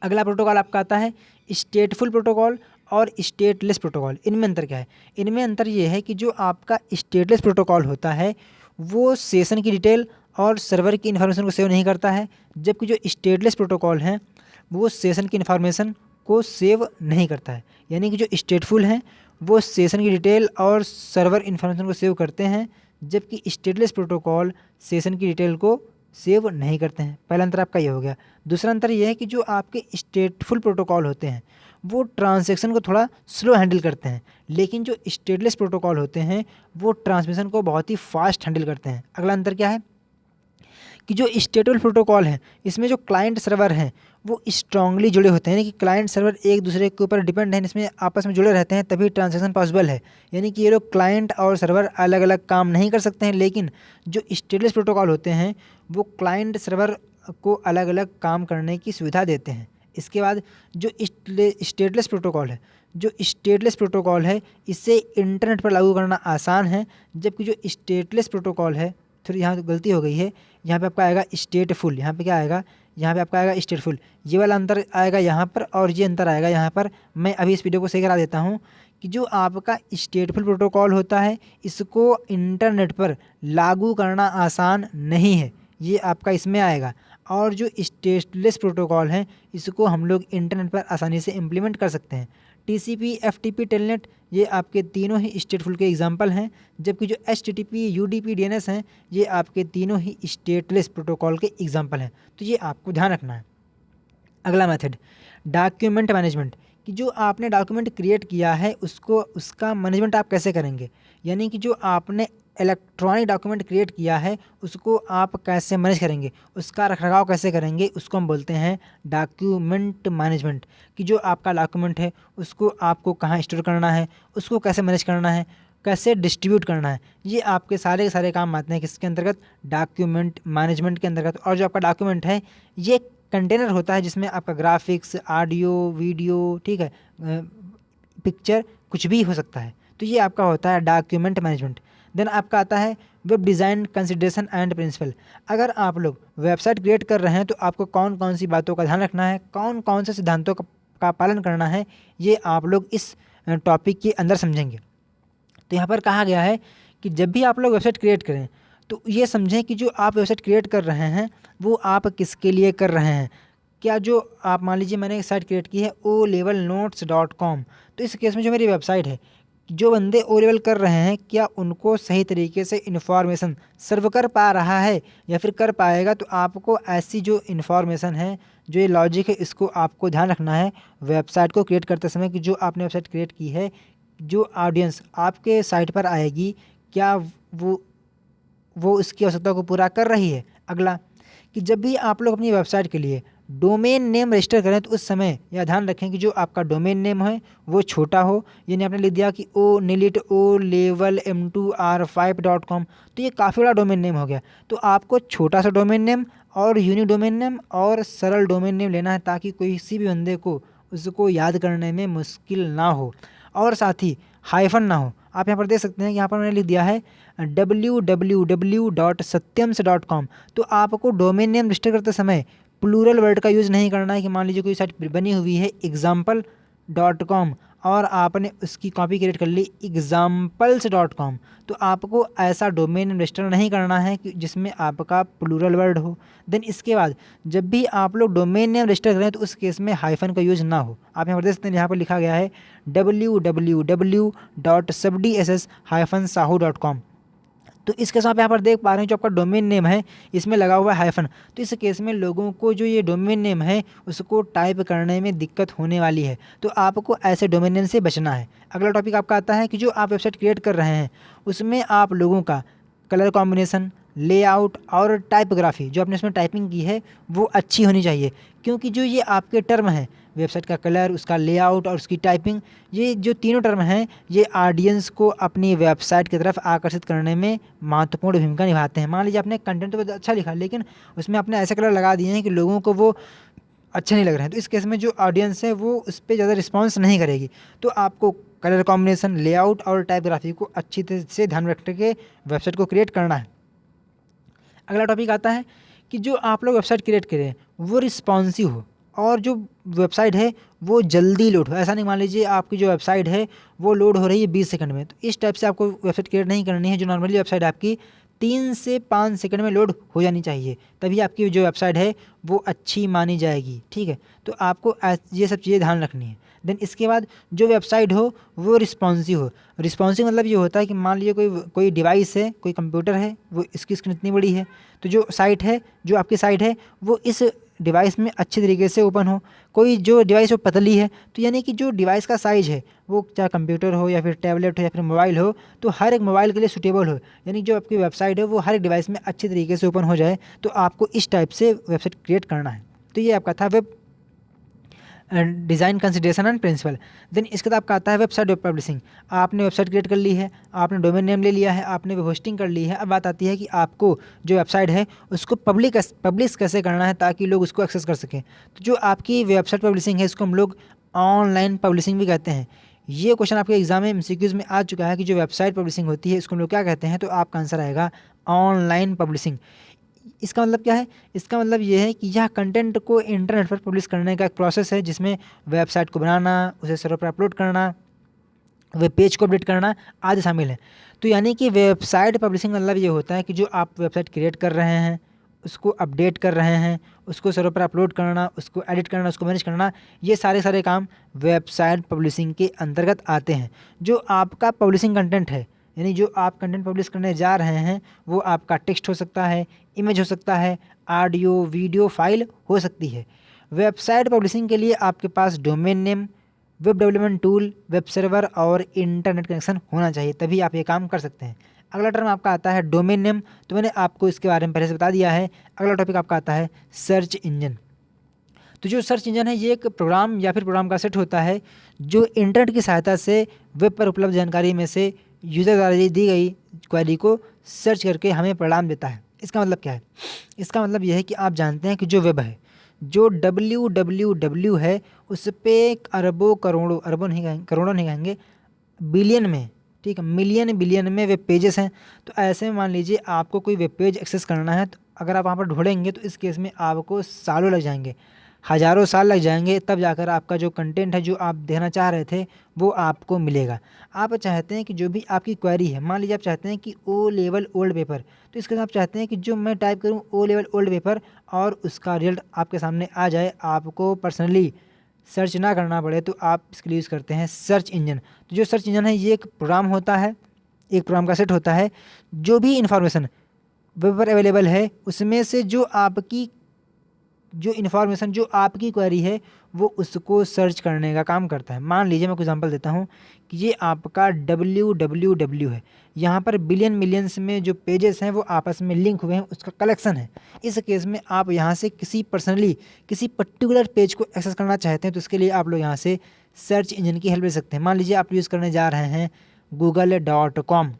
अगला प्रोटोकॉल आपका आता है स्टेटफुल प्रोटोकॉल और स्टेटलेस प्रोटोकॉल। इनमें अंतर क्या है? इनमें अंतर ये है कि जो आपका स्टेटलेस प्रोटोकॉल होता है वो सेशन की डिटेल और सर्वर की इन्फॉर्मेशन को सेव नहीं करता है, जबकि जो स्टेटलेस प्रोटोकॉल हैं वो सेशन की इन्फॉर्मेशन को सेव नहीं करता है। यानी कि जो स्टेटफुल हैं वो सेशन की डिटेल और सर्वर इन्फॉर्मेशन को सेव करते हैं, जबकि स्टेटलेस प्रोटोकॉल सेशन की डिटेल को सेव नहीं करते हैं। पहला अंतर आपका ये हो गया। दूसरा अंतर ये है कि जो आपके स्टेटफुल प्रोटोकॉल होते हैं वो ट्रांजैक्शन को थोड़ा स्लो हैंडल करते हैं, लेकिन जो स्टेटलेस प्रोटोकॉल होते हैं वो ट्रांसमिशन को बहुत ही फास्ट हैंडल करते हैं। अगला अंतर क्या है कि जो स्टेटफुल प्रोटोकॉल है इसमें जो क्लाइंट सर्वर हैं वो स्ट्रांगली जुड़े होते हैं, यानी कि क्लाइंट सर्वर एक दूसरे के ऊपर डिपेंड है, इसमें आपस में जुड़े रहते हैं तभी ट्रांजैक्शन पॉसिबल है। यानी कि ये लोग क्लाइंट और सर्वर अलग अलग काम नहीं कर सकते हैं, लेकिन जो स्टेटलेस प्रोटोकॉल होते हैं वो क्लाइंट सर्वर को अलग अलग काम करने की सुविधा देते हैं। इसके बाद जो स्टेटलेस प्रोटोकॉल है इसे इंटरनेट पर लागू करना आसान है, जबकि जो स्टेटलेस प्रोटोकॉल है, थोड़ी यहाँ तो गलती हो गई है, यहाँ पे आपका आएगा स्टेटफुल, यहाँ पे क्या आएगा, यहाँ पे आपका आएगा स्टेटफुल, ये वाला अंतर आएगा यहाँ पर और ये अंतर आएगा यहाँ पर। मैं अभी इस वीडियो को सही करा देता हूँ कि जो आपका स्टेटफुल प्रोटोकॉल होता है इसको इंटरनेट पर लागू करना आसान नहीं है, ये आपका इसमें आएगा, और जो स्टेटलेस प्रोटोकॉल है इसको हम लोग इंटरनेट पर आसानी से इम्प्लीमेंट कर सकते हैं। TCP, FTP, टेलनेट ये आपके तीनों ही स्टेटफुल के एग्जांपल हैं, जबकि जो HTTP, UDP, DNS हैं ये आपके तीनों ही स्टेटलेस प्रोटोकॉल के एग्जांपल हैं। तो ये आपको ध्यान रखना है। अगला मेथड डॉक्यूमेंट मैनेजमेंट, कि जो आपने डॉक्यूमेंट क्रिएट किया है उसका मैनेजमेंट आप कैसे करेंगे, यानी कि जो आपने इलेक्ट्रॉनिक डॉक्यूमेंट क्रिएट किया है उसको आप कैसे मैनेज करेंगे, उसका रखरखाव कैसे करेंगे, उसको हम बोलते हैं डॉक्यूमेंट मैनेजमेंट। कि जो आपका डॉक्यूमेंट है उसको आपको कहाँ स्टोर करना है, उसको कैसे मैनेज करना है, कैसे डिस्ट्रीब्यूट करना है, ये आपके सारे के सारे काम आते हैं किसके अंतर्गत, डॉक्यूमेंट मैनेजमेंट के अंतर्गत। और जो आपका डॉक्यूमेंट है ये कंटेनर होता है जिसमें आपका ग्राफिक्स, ऑडियो, वीडियो, ठीक है, पिक्चर, कुछ भी हो सकता है। तो ये आपका होता है डॉक्यूमेंट मैनेजमेंट। देन आपका आता है web design consideration and principle. अगर आप लोग वेबसाइट क्रिएट कर रहे हैं तो आपको कौन कौन सी बातों का ध्यान रखना है, कौन कौन से सिद्धांतों का पालन करना है, ये आप लोग इस टॉपिक के अंदर समझेंगे। तो यहाँ पर कहा गया है कि जब भी आप लोग वेबसाइट क्रिएट करें तो ये समझें कि जो आप वेबसाइट क्रिएट कर रहे हैं वो आप किसके लिए कर रहे हैं। क्या जो आप मान लीजिए मैंने एक साइट क्रिएट की है olevelnotes.com, तो इस केस में जो मेरी वेबसाइट है, जो बंदे ओ लेवल कर रहे हैं क्या उनको सही तरीके से इन्फॉर्मेशन सर्व कर पा रहा है या फिर कर पाएगा। तो आपको ऐसी जो इन्फॉर्मेशन है, जो ये लॉजिक है, इसको आपको ध्यान रखना है वेबसाइट को क्रिएट करते समय कि जो आपने वेबसाइट क्रिएट की है, जो ऑडियंस आपके साइट पर आएगी क्या वो इसकी आवश्यकता को पूरा कर रही है। अगला कि जब भी आप लोग अपनी वेबसाइट के लिए डोमेन नेम रजिस्टर करें तो उस समय यह ध्यान रखें कि जो आपका डोमेन नेम है वो छोटा हो। यानी आपने लिख दिया कि olevelm2r5.com, तो ये काफ़ी बड़ा डोमेन नेम हो गया। तो आपको छोटा सा डोमेन नेम और यूनिक डोमेन नेम और सरल डोमेन नेम लेना है ताकि किसी भी बंदे को उसको याद करने में मुश्किल ना हो, और साथ ही हाइफन ना हो। आप यहाँ पर देख सकते हैं, यहाँ पर मैंने लिख दिया है www.satyams.com। तो आपको डोमेन नेम रजिस्टर करते समय प्लूरल वर्ड का यूज़ नहीं करना है कि मान लीजिए कोई साइट बनी हुई है example.com और आपने उसकी कॉपी क्रिएट कर ली examples.com, तो आपको ऐसा डोमेन नेम रजिस्टर नहीं करना है कि जिसमें आपका प्लूरल वर्ड हो। देन इसके बाद जब भी आप लोग डोमेन नेम रजिस्टर करें तो उस केस में हाइफन का यूज़ ना हो। आप यहाँ पर देख सकते हैं, यहाँ पर लिखा गया है www.subdss-sahu.com। तो इस केस में आप यहाँ पर देख पा रहे हैं जो आपका डोमेन नेम है इसमें लगा हुआ है हाइफन। तो इस केस में लोगों को जो ये डोमेन नेम है उसको टाइप करने में दिक्कत होने वाली है, तो आपको ऐसे डोमेन नेम से बचना है। अगला टॉपिक आपका आता है कि जो आप वेबसाइट क्रिएट कर रहे हैं उसमें आप लोगों का कलर कॉम्बिनेशन, लेआउट और टाइपोग्राफी, जो आपने उसमें टाइपिंग की है वो अच्छी होनी चाहिए। क्योंकि जो ये आपके टर्म हैं, वेबसाइट का कलर, उसका लेआउट और उसकी टाइपिंग, ये जो तीनों टर्म हैं ये ऑडियंस को अपनी वेबसाइट की तरफ आकर्षित करने में महत्वपूर्ण भूमिका निभाते हैं। मान लीजिए आपने कंटेंट तो अच्छा लिखा लेकिन उसमें आपने ऐसे कलर लगा दिए हैं कि लोगों को वो अच्छे नहीं लग रहे हैं, तो इस केस में जो ऑडियंस है वो उस पर ज़्यादा रिस्पॉन्स नहीं करेगी। तो आपको कलर कॉम्बिनेशन, लेआउट और टाइपोग्राफी को अच्छी तरह से ध्यान रख के वेबसाइट को क्रिएट करना है। अगला टॉपिक आता है कि जो आप लोग वेबसाइट क्रिएट करें वो रिस्पॉन्सिव हो और जो वेबसाइट है वो जल्दी लोड हो। ऐसा नहीं मान लीजिए आपकी जो वेबसाइट है वो लोड हो रही है 20 सेकंड में, तो इस टाइप से आपको वेबसाइट क्रिएट नहीं करनी है। जो नॉर्मली वेबसाइट आपकी 3 से 5 सेकंड में लोड हो जानी चाहिए, तभी आपकी जो वेबसाइट है वो अच्छी मानी जाएगी। ठीक है, तो आपको ये सब चीज़ें ध्यान रखनी है। देन इसके बाद जो वेबसाइट हो वो रिस्पॉन्सिव हो। रिस्पॉन्सिव मतलब ये होता है कि मान लीजिए कोई डिवाइस है, कोई कंप्यूटर है, वो इसकी स्क्रीन इतनी बड़ी है, तो जो साइट है, जो आपकी साइट है वो इस डिवाइस में अच्छे तरीके से ओपन हो। कोई जो डिवाइस वो पतली है, तो यानी कि जो डिवाइस का साइज़ है वो चाहे कंप्यूटर हो या फिर टैबलेट हो या फिर मोबाइल हो, तो हर एक मोबाइल के लिए सूटेबल हो। यानी जो आपकी वेबसाइट है वो हर एक डिवाइस में अच्छे तरीके से ओपन हो जाए, तो आपको इस टाइप से वेबसाइट क्रिएट करना है। तो ये आपका था web design consideration and principle. Then इसके बाद आपका आता है वेबसाइट वेब पब्लिशिंग। आपने वेबसाइट क्रिएट कर ली है, आपने डोमेन नेम ले लिया है, आपने वेब होस्टिंग कर ली है। अब बात आती है कि आपको जो वेबसाइट है उसको पब्लिश कैसे करना है ताकि लोग उसको एक्सेस कर सकें। तो जो आपकी वेबसाइट पब्लिशिंग है इसको हम लोग ऑनलाइन पब्लिशिंग भी कहते हैं। ये क्वेश्चन आपके एग्जाम में एमसीक्यूज में आ चुका है कि जो वेबसाइट पब्लिशिंग होती है इसको हम लोग क्या कहते हैं, तो आपका आंसर आएगा ऑनलाइन पब्लिशिंग। इसका मतलब क्या है, इसका मतलब ये है कि यह कंटेंट को इंटरनेट पर पब्लिश करने का एक प्रोसेस है जिसमें वेबसाइट को बनाना, उसे सर्वर पर अपलोड करना, वेब पेज को अपडेट करना आदि शामिल है। तो यानी कि वेबसाइट पब्लिशिंग मतलब ये होता है कि जो आप वेबसाइट क्रिएट कर रहे हैं उसको अपडेट कर रहे हैं, उसको सर्वर पर अपलोड करना, उसको एडिट करना, उसको मैनेज करना, ये सारे काम वेबसाइट पब्लिशिंग के अंतर्गत आते हैं। जो आपका पब्लिशिंग कंटेंट है, यानी जो आप कंटेंट पब्लिश करने जा रहे हैं वो आपका टेक्स्ट हो सकता है, इमेज हो सकता है, ऑडियो, वीडियो फाइल हो सकती है। वेबसाइट पब्लिशिंग के लिए आपके पास domain name, web development tool, web server और इंटरनेट कनेक्शन होना चाहिए, तभी आप ये काम कर सकते हैं। अगला टर्म आपका आता है डोमेन नेम, तो मैंने आपको इसके बारे में पहले से बता दिया है। अगला टॉपिक आपका आता है सर्च इंजन। तो जो सर्च इंजन है ये एक प्रोग्राम या फिर प्रोग्राम का सेट होता है जो इंटरनेट की सहायता से वेब पर उपलब्ध जानकारी में से यूज़र द्वारा दी गई क्वेरी को सर्च करके हमें परिणाम देता है। इसका मतलब क्या है? इसका मतलब यह है कि आप जानते हैं कि जो वेब है, जो www है, उस पे अरबों करोड़ों, अरबों नहीं कहेंगे, करोड़ों नहीं कहेंगे, बिलियन में, ठीक है, मिलियन बिलियन में वेब पेजेस हैं। तो ऐसे में मान लीजिए आपको कोई वेब पेज एक्सेस करना है, तो अगर आप वहाँ पर ढूंढेंगे तो इस केस में आपको सालों लग जाएंगे, हज़ारों साल लग जाएंगे, तब जाकर आपका जो कंटेंट है जो आप देखना चाह रहे थे वो आपको मिलेगा। आप चाहते हैं कि जो भी आपकी क्वेरी है, मान लीजिए आप चाहते हैं कि ओ लेवल ओल्ड पेपर, तो इसके आप चाहते हैं कि जो मैं टाइप करूँ ओ लेवल ओल्ड पेपर और उसका रिजल्ट आपके सामने आ जाए, आपको पर्सनली सर्च ना करना पड़े, तो आप इसके लिए यूज़ करते हैं सर्च इंजन। तो जो सर्च इंजन है ये एक प्रोग्राम होता है, एक प्रोग्राम का सेट होता है, जो भी इंफॉर्मेशन वेब पर अवेलेबल है उसमें से जो इन्फॉर्मेशन जो आपकी क्वेरी है वो उसको सर्च करने का काम करता है। मान लीजिए मैं कुछ एग्जांपल देता हूँ कि ये आपका www है, यहाँ पर बिलियन मिलियंस में जो पेजेस हैं वो आपस में लिंक हुए हैं, उसका कलेक्शन है। इस केस में आप यहाँ से किसी पर्टिकुलर पेज को एक्सेस करना चाहते हैं, तो इसके लिए आप लोग यहाँ से सर्च इंजन की हेल्प ले सकते हैं। मान लीजिए आप यूज़ करने जा रहे हैं google.com,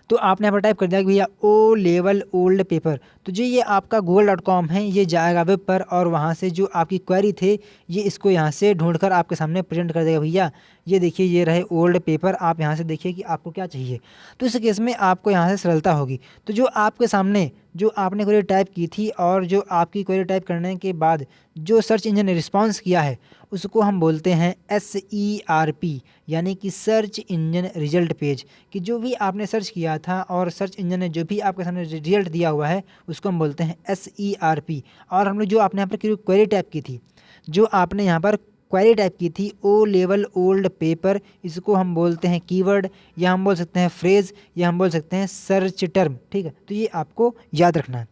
तो आपने यहाँ पर टाइप कर दिया कि भैया ओ लेवल ओल्ड पेपर, तो जो ये आपका google.com है ये जाएगा वेब पर और वहाँ से जो आपकी क्वेरी थे ये इसको यहाँ से ढूंढकर आपके सामने प्रेजेंट कर देगा। भैया ये देखिए ये रहे ओल्ड पेपर, आप यहाँ से देखिए कि आपको क्या चाहिए। तो इस केस में आपको यहाँ से सरलता होगी। तो जो आपके सामने जो आपने क्वेरी टाइप की थी और जो आपकी क्वेरी टाइप करने के बाद जो सर्च इंजन ने रिस्पॉन्स किया है उसको हम बोलते हैं SERP, यानी कि सर्च इंजन रिजल्ट पेज। कि जो भी आपने सर्च किया था और सर्च इंजन ने जो भी आपके सामने रिजल्ट दिया हुआ है उसको हम बोलते हैं SERP। और हम लोग जो आपने यहाँ पर क्वेरी टाइप की थी, जो आपने यहाँ पर क्वेरी टाइप की थी ओ लेवल ओल्ड पेपर, इसको हम बोलते हैं कीवर्ड, या हम बोल सकते हैं फ्रेज, या हम बोल सकते हैं सर्च टर्म। ठीक है, तो ये आपको याद रखना है।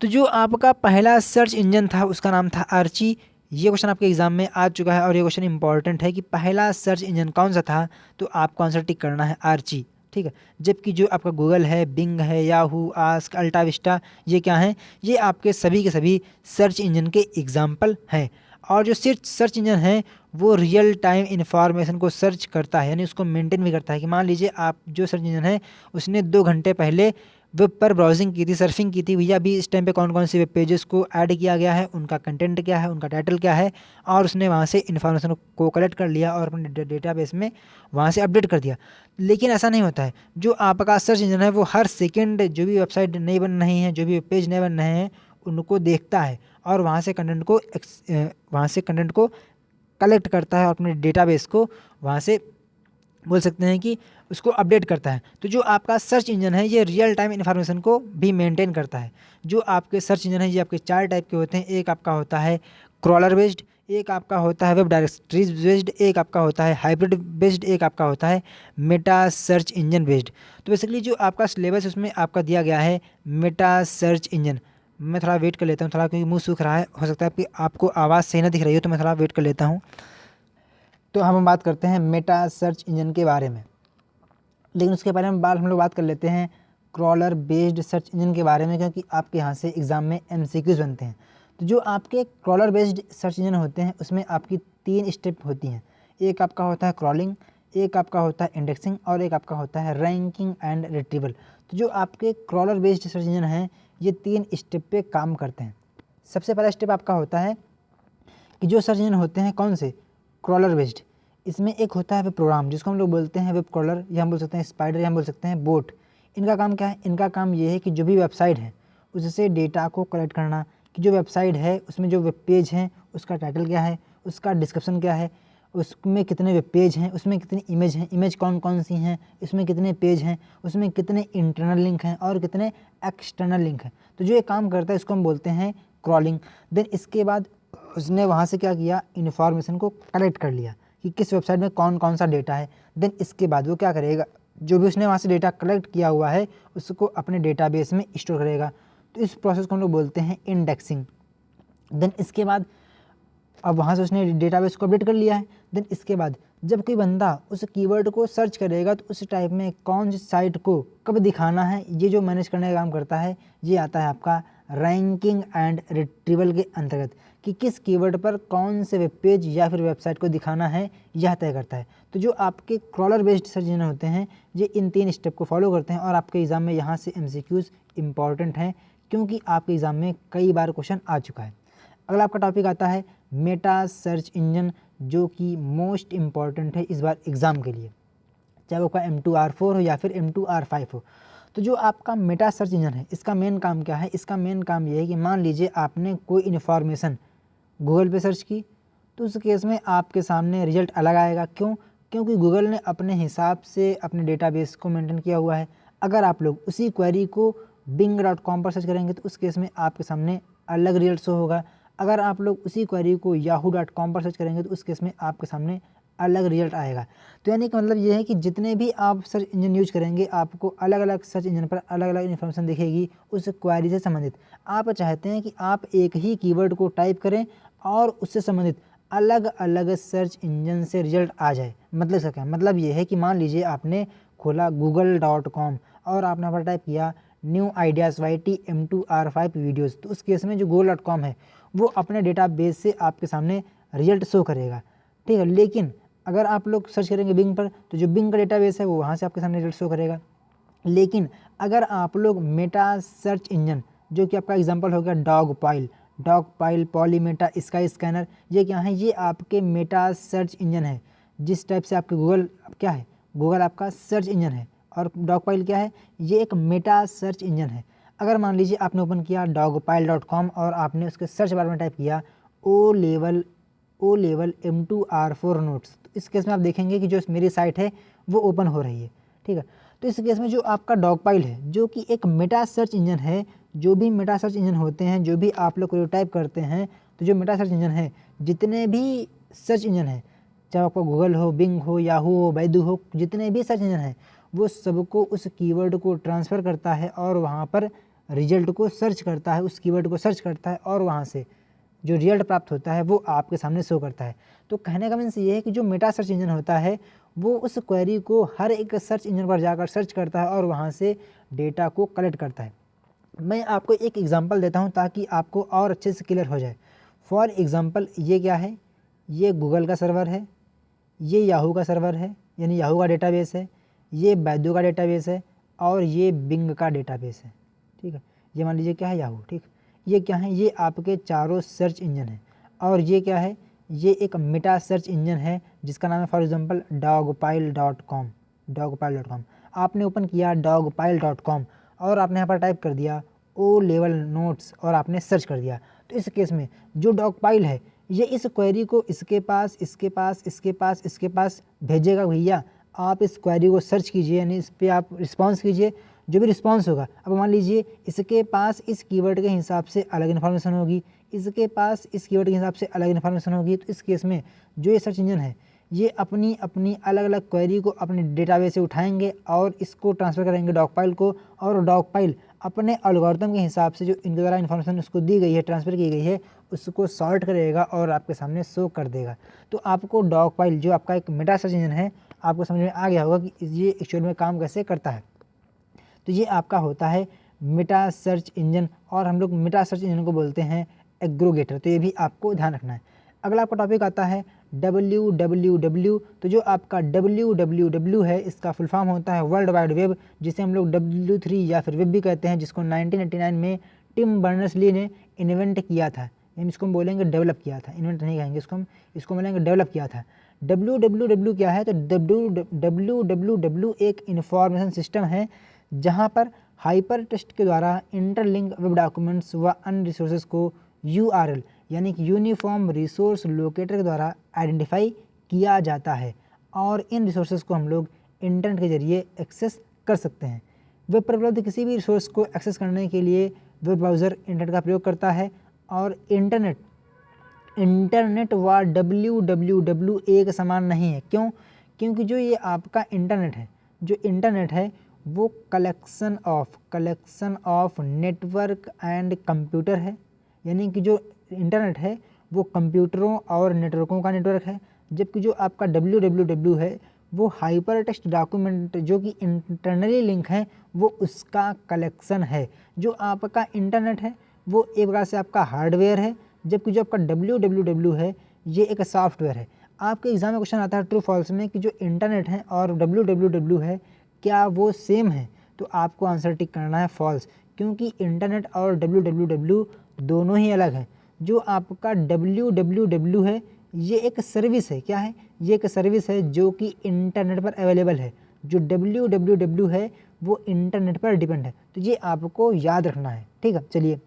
तो जो आपका पहला सर्च इंजन था उसका नाम था आर्ची। ये क्वेश्चन आपके एग्जाम में आ चुका है और ये क्वेश्चन इंपॉर्टेंट है कि पहला सर्च इंजन कौन सा था, तो आपको आंसर टिक करना है आर्ची। ठीक है, जबकि जो आपका गूगल है, बिंग है, याहू, आस्क, अल्टा विस्टा, ये क्या हैं, ये आपके सभी के सभी सर्च इंजन के एग्जाम्पल हैं। और जो सर्च इंजन है वो रियल टाइम इन्फॉर्मेशन को सर्च करता है, यानी उसको मेंटेन भी करता है। कि मान लीजिए आप जो सर्च इंजन है उसने 2 घंटे पहले वेब पर ब्राउजिंग की थी, सर्फिंग की थी, भैया अभी इस टाइम पे कौन कौन सी वेब पेजेस को ऐड किया गया है, उनका कंटेंट क्या है, उनका टाइटल क्या है, और उसने वहाँ से इन्फॉर्मेशन को कलेक्ट कर लिया और अपने डेटाबेस में वहाँ से अपडेट कर दिया। लेकिन ऐसा नहीं होता है। जो आपका सर्च इंजन है वो हर सेकेंड जो भी वेबसाइट नई बन रही हैं, जो भी पेज नए बन रहे हैं, उनको देखता है और वहाँ से कंटेंट को कलेक्ट करता है और अपने डेटाबेस को वहाँ से बोल सकते हैं कि उसको अपडेट करता है। तो जो आपका सर्च इंजन है ये रियल टाइम इन्फॉर्मेशन को भी मेंटेन करता है। जो आपके सर्च इंजन है ये आपके 4 टाइप के होते हैं। एक आपका होता है क्रॉलर बेस्ड, एक आपका होता है वेब डायरेक्टरीज बेस्ड, एक आपका होता है हाइब्रिड बेस्ड, एक आपका होता है मेटा सर्च इंजन बेस्ड। तो बेसिकली जो आपका सिलेबस उसमें आपका दिया गया है मेटा सर्च इंजन। मैं थोड़ा वेट कर लेता हूँ, थोड़ा क्योंकि मुँह सूख रहा है, हो सकता है कि आपको आवाज़ सही ना दिख रही हो, तो मैं थोड़ा वेट कर लेता हूँ। तो हम बात करते हैं मेटा सर्च इंजन के बारे में, लेकिन उसके बारे में हम लोग बात कर लेते हैं क्रॉलर बेस्ड सर्च इंजन के बारे में, क्योंकि आपके यहाँ से एग्ज़ाम में MCQs बनते हैं। तो जो आपके क्रॉलर बेस्ड सर्च इंजन होते हैं उसमें आपकी 3 स्टेप होती हैं। एक आपका होता है क्रॉलिंग, एक आपका होता है इंडेक्सिंग, और एक आपका होता है रैंकिंग एंड रिट्रीवल। तो जो आपके क्रॉलर बेस्ड सर्च इंजन हैं ये 3 स्टेप पे काम करते हैं। सबसे पहला स्टेप आपका होता है कि जो सर्च इंजन होते हैं कौन से, क्रॉलर बेस्ड, इसमें एक होता है वेब प्रोग्राम जिसको हम लोग बोलते हैं वेब क्रॉलर, या हम बोल सकते हैं स्पाइडर, या हम बोल सकते हैं बोट। इनका काम क्या है, इनका काम ये है कि जो भी वेबसाइट है उससे डेटा को कलेक्ट करना, कि जो वेबसाइट है उसमें जो वेब पेज हैं उसका टाइटल क्या है, उसका डिस्क्रिप्शन क्या है, उसमें कितने वेब पेज हैं, उसमें कितनी इमेज हैं, इमेज कौन कौन सी हैं, इसमें कितने पेज हैं, उसमें कितने इंटरनल लिंक हैं और कितने एक्सटर्नल लिंक हैं। तो जो ये काम करता है इसको हम बोलते हैं क्रॉलिंग। देन इसके बाद उसने वहाँ से क्या किया, इन्फॉर्मेशन को कलेक्ट कर लिया कि किस वेबसाइट में कौन कौन सा डेटा है। देन इसके बाद वो क्या करेगा, जो भी उसने वहाँ से डेटा कलेक्ट किया हुआ है उसको अपने डेटाबेस में स्टोर करेगा। तो इस प्रोसेस को हम लोग बोलते हैं इंडेक्सिंग। देन इसके बाद अब वहाँ से उसने डेटाबेस को अपडेट कर लिया है। देन इसके बाद जब कोई बंदा उस कीवर्ड को सर्च करेगा तो उस टाइप में कौन सी साइट को कब दिखाना है, ये जो मैनेज करने का काम करता है ये आता है आपका रैंकिंग एंड रिट्रीवल के अंतर्गत, कि किस कीवर्ड पर कौन से वेब पेज या फिर वेबसाइट को दिखाना है यह तय करता है। तो जो आपके क्रॉलर बेस्ड सर्च इंजन होते हैं ये इन 3 स्टेप को फॉलो करते हैं और आपके एग्जाम में यहाँ से MCQs इंपॉर्टेंट हैं, क्योंकि आपके एग्जाम में कई बार क्वेश्चन आ चुका है। अगला आपका टॉपिक आता है मेटा सर्च इंजन, जो कि मोस्ट इम्पॉर्टेंट है इस बार एग्ज़ाम के लिए, चाहे वो आपका M2R4 हो या फिर M2R5 हो। तो जो आपका मेटा सर्च इंजन है इसका मेन काम क्या है, इसका मेन काम ये है कि मान लीजिए आपने कोई इन्फॉर्मेशन गूगल पे सर्च की तो उस केस में आपके सामने रिजल्ट अलग आएगा। क्यों? क्योंकि गूगल ने अपने हिसाब से अपने डेटाबेस को मेंटेन किया हुआ है। अगर आप लोग उसी क्वेरी को bing.com पर सर्च करेंगे तो उस केस में आपके सामने अलग रिजल्ट शो होगा। अगर आप लोग उसी क्वेरी को yahoo.com पर सर्च करेंगे तो उस केस में आपके सामने अलग रिजल्ट आएगा। तो यानी कि मतलब ये है कि जितने भी आप सर्च इंजन यूज करेंगे आपको अलग अलग सर्च इंजन पर अलग अलग इन्फॉर्मेशन दिखेगी उस क्वेरी से संबंधित। आप चाहते हैं कि आप एक ही कीवर्ड को टाइप करें और उससे संबंधित अलग अलग सर्च इंजन से रिजल्ट आ जाए। मतलब इसका क्या मतलब ये है कि मान लीजिए आपने खोला google.com और आपने यहाँ पर टाइप किया new ideas YT M2R5 videos, तो उस केस में जो google.com है वो अपने डेटाबेस से आपके सामने रिजल्ट शो करेगा, ठीक है। लेकिन अगर आप लोग सर्च करेंगे बिंग पर तो जो बिंग का डेटाबेस है वो वहाँ से आपके सामने रिजल्ट शो करेगा। लेकिन अगर आप लोग मेटा सर्च इंजन, जो कि आपका एग्जांपल हो गया डॉगपाइल, पॉलीमेटा, स्काई स्कैनर, ये क्या है, ये आपके मेटा सर्च इंजन है। जिस टाइप से आपके गूगल क्या है, गूगल आपका सर्च इंजन है और डॉगपाइल क्या है, ये एक मेटा सर्च इंजन है। अगर मान लीजिए आपने ओपन किया dogpile.com और आपने उसके सर्च बार में टाइप किया ओ लेवल M2R4 नोट्स, तो इस केस में आप देखेंगे कि जो मेरी साइट है वो ओपन हो रही है, ठीक है। तो इस केस में जो आपका डॉगपाइल है जो कि एक मेटा सर्च इंजन है, जो भी मेटा सर्च इंजन होते हैं, जो भी आप लोग को टाइप करते हैं, तो जो मेटा सर्च इंजन है, जितने भी सर्च इंजन है, चाहे आपका गूगल हो, बिंग हो, याहू हो, बैदू हो, जितने भी सर्च इंजन है वो सबको उस कीवर्ड को ट्रांसफ़र करता है और वहाँ पर रिजल्ट को सर्च करता है, उस कीवर्ड को सर्च करता है और वहाँ से जो रिजल्ट प्राप्त होता है वो आपके सामने शो करता है। तो कहने का मीन्स ये है कि जो मेटा सर्च इंजन होता है वो उस क्वेरी को हर एक सर्च इंजन पर जाकर सर्च करता है और वहाँ से डेटा को कलेक्ट करता है। मैं आपको एक एग्जांपल देता हूँ ताकि आपको और अच्छे से क्लियर हो जाए। फॉर एग्जांपल ये क्या है, ये गूगल का सर्वर है, ये याहू का सर्वर है यानी याहू का डेटाबेस है, ये बैदू का डेटाबेस है और ये बिंग का डेटाबेस है, ठीक है। ये मान लीजिए क्या है, याहू, ठीक। ये क्या है, ये आपके चारों सर्च इंजन है। और ये क्या है, ये एक मेटा सर्च इंजन है जिसका नाम है फॉर एग्जांपल dogpile.com। आपने ओपन किया dogpile.com और आपने यहाँ पर टाइप कर दिया ओ लेवल नोट्स और आपने सर्च कर दिया। तो इस केस में जो डॉगपाइल है ये इस क्वेरी को इसके पास भेजेगा। भैया आप इस क्वेरी को सर्च कीजिए यानी इस पर आप रिस्पॉन्स कीजिए, जो भी रिस्पॉन्स होगा। अब मान लीजिए इसके पास इस कीवर्ड के हिसाब से अलग इन्फॉर्मेशन होगी, इसके पास इस कीवर्ड के हिसाब से अलग इन्फॉर्मेशन होगी। तो इस केस में जो ये सर्च इंजन है ये अपनी अलग अलग क्वेरी को अपने डेटाबेस से उठाएंगे और इसको ट्रांसफ़र करेंगे डॉगपाइल को, और डॉगपाइल अपने एल्गोरिथम के हिसाब से जो इनके द्वारा इन्फॉर्मेशन उसको दी गई है, ट्रांसफ़र की गई है, उसको सॉर्ट करेगा और आपके सामने शो कर देगा। तो आपको डॉगपाइल जो आपका एक मेटा सर्च इंजन है आपको समझ में आ गया होगा कि ये एक्चुअल में काम कैसे करता है। तो ये आपका होता है मेटा सर्च इंजन और हम लोग मेटा सर्च इंजन को बोलते हैं एग्रीगेटर। तो ये भी आपको ध्यान रखना है। अगला आपका टॉपिक आता है www। तो जो आपका www है इसका फुल फॉर्म होता है वर्ल्ड वाइड वेब, जिसे हम लोग W3 या फिर वेब भी कहते हैं, जिसको 1989 में टिम बर्नर्स-ली ने इन्वेंट किया था। हम इसको हम बोलेंगे डेवलप किया था, इन्वेंट नहीं कहेंगे इसको, हम इसको बोलेंगे डेवलप किया था। www क्या है, तो www एक इन्फॉर्मेशन सिस्टम है जहाँ पर हाइपर टेक्स्ट के द्वारा इंटरलिंक वेब डॉक्यूमेंट्स व अन्य रिसोर्सेज को URL यानी कि यूनिफॉर्म रिसोर्स लोकेटर के द्वारा आइडेंटिफाई किया जाता है और इन रिसोर्सेज को हम लोग इंटरनेट के जरिए एक्सेस कर सकते हैं। वेब पर उपलब्ध किसी भी रिसोर्स को एक्सेस करने के लिए वेब ब्राउज़र इंटरनेट का प्रयोग करता है और इंटरनेट व www एक समान नहीं है। क्यों? क्योंकि जो ये आपका इंटरनेट है वो collection of network and computer है, यानी कि जो इंटरनेट है वो कंप्यूटरों और नेटवर्कों का नेटवर्क है। जबकि जो आपका www है वो हाइपर टेक्स्ट डॉक्यूमेंट जो कि इंटरनली लिंक है वो उसका कलेक्शन है। जो आपका इंटरनेट है वो एक प्रकार से आपका हार्डवेयर है, जबकि जो आपका www है ये एक सॉफ्टवेयर है। आपके एग्जाम में क्वेश्चन आता है ट्रू फॉल्स में कि जो इंटरनेट है और www है क्या वो सेम है, तो आपको आंसर टिक करना है फॉल्स, क्योंकि इंटरनेट और www दोनों ही अलग हैं। जो आपका www है ये एक सर्विस है, क्या है, ये एक सर्विस है जो कि इंटरनेट पर अवेलेबल है। जो www है वो इंटरनेट पर डिपेंड है, तो ये आपको याद रखना है, ठीक है। चलिए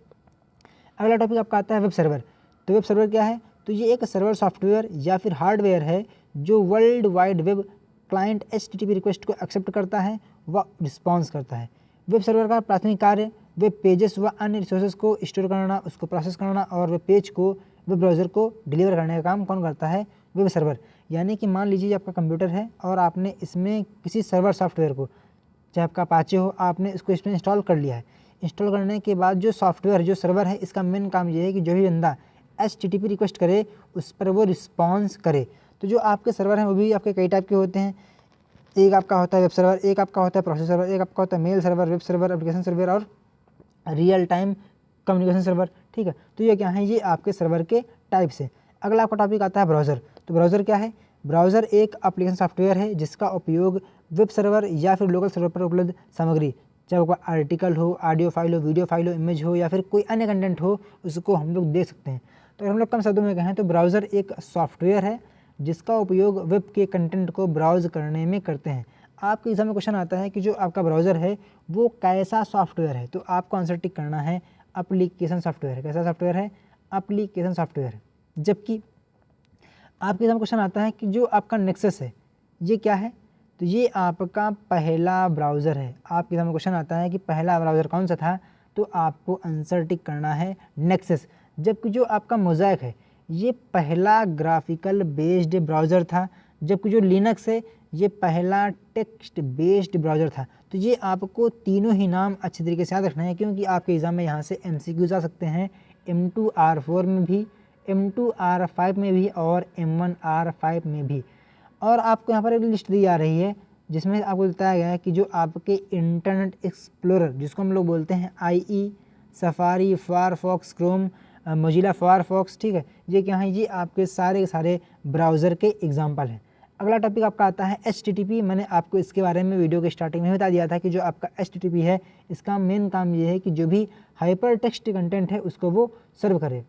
अगला टॉपिक आपका आता है वेब सर्वर। तो वेब सर्वर क्या है, तो ये एक सर्वर सॉफ्टवेयर या फिर हार्डवेयर है जो world wide web client HTTP request को एक्सेप्ट करता है व रिस्पॉन्स करता है। वेब सर्वर का प्राथमिक कार्य वेब पेजेस व अन्य रिसोर्सेज को स्टोर करना, उसको प्रोसेस करना और वेब पेज को वेब ब्राउज़र को डिलीवर करने का काम कौन करता है, वेब सर्वर। यानी कि मान लीजिए आपका कंप्यूटर है और आपने इसमें किसी सर्वर सॉफ्टवेयर को, चाहे आपका अपाचे हो, आपने इसको इसमें इंस्टॉल कर लिया है। इंस्टॉल करने के बाद जो सॉफ्टवेयर जो सर्वर है इसका मेन काम ये है कि जो भी बंदा HTTP रिक्वेस्ट करे उस पर वो रिस्पॉन्स करे। तो जो आपके सर्वर हैं वो भी आपके कई टाइप के होते हैं। एक आपका होता है वेब सर्वर, एक आपका होता है प्रोसेस सर्वर, एक आपका होता है mail server, web server, application server और रियल टाइम कम्युनिकेशन सर्वर, ठीक है। तो ये क्या है, ये आपके सर्वर के टाइप्स है। अगला आपका टॉपिक आता है ब्राउज़र। तो ब्राउज़र क्या है, ब्राउज़र एक एप्लीकेशन सॉफ्टवेयर है जिसका उपयोग वेब सर्वर या फिर लोकल सर्वर पर उपलब्ध सामग्री, चाहे वो आर्टिकल हो, ऑडियो फाइल हो, वीडियो फाइल हो, इमेज हो या फिर कोई अन्य कंटेंट हो, उसको हम लोग देख सकते हैं। तो हम लोग कम शब्दों में कहें तो ब्राउज़र एक सॉफ्टवेयर है जिसका उपयोग वेब के कंटेंट को ब्राउज़ करने में करते हैं। आपके एग्जाम में क्वेश्चन आता है कि जो आपका ब्राउज़र है वो कैसा सॉफ्टवेयर है, तो आपको आंसर टिक करना है एप्लीकेशन सॉफ्टवेयर है। कैसा सॉफ्टवेयर है, एप्लीकेशन सॉफ्टवेयर है। जबकि आपके एग्जाम में क्वेश्चन आता है कि जो आपका नेक्सस है ये क्या है, तो ये आपका पहला ब्राउज़र है। आपके एग्जाम में क्वेश्चन आता है कि पहला ब्राउज़र कौन सा था, तो आपको आंसर टिक करना है नेक्सस। जबकि जो आपका मोज़ैक है ये पहला ग्राफिकल बेस्ड ब्राउज़र था, जबकि जो लिनक्स है ये पहला टेक्स्ट बेस्ड ब्राउज़र था। तो ये आपको तीनों ही नाम अच्छी तरीके से याद रखना है, क्योंकि आपके एग्ज़ाम में यहाँ से MCQs आ सकते हैं M2R4 में भी, M2R5 में भी और M1R5 में भी। और आपको यहाँ पर एक लिस्ट दी जा रही है जिसमें आपको बताया गया है कि जो आपके इंटरनेट एक्सप्लोरर जिसको हम लोग बोलते हैं IE, safari, Firefox, Chrome, Mozilla Firefox, ठीक है, ये क्या है, ये आपके सारे के सारे ब्राउज़र के एग्जाम्पल हैं। अगला टॉपिक आपका आता है HTTP। मैंने आपको इसके बारे में वीडियो के स्टार्टिंग में बता दिया था कि जो आपका HTTP है इसका मेन काम ये है कि जो भी हाइपर टेक्स्ट कंटेंट है उसको वो सर्व करे।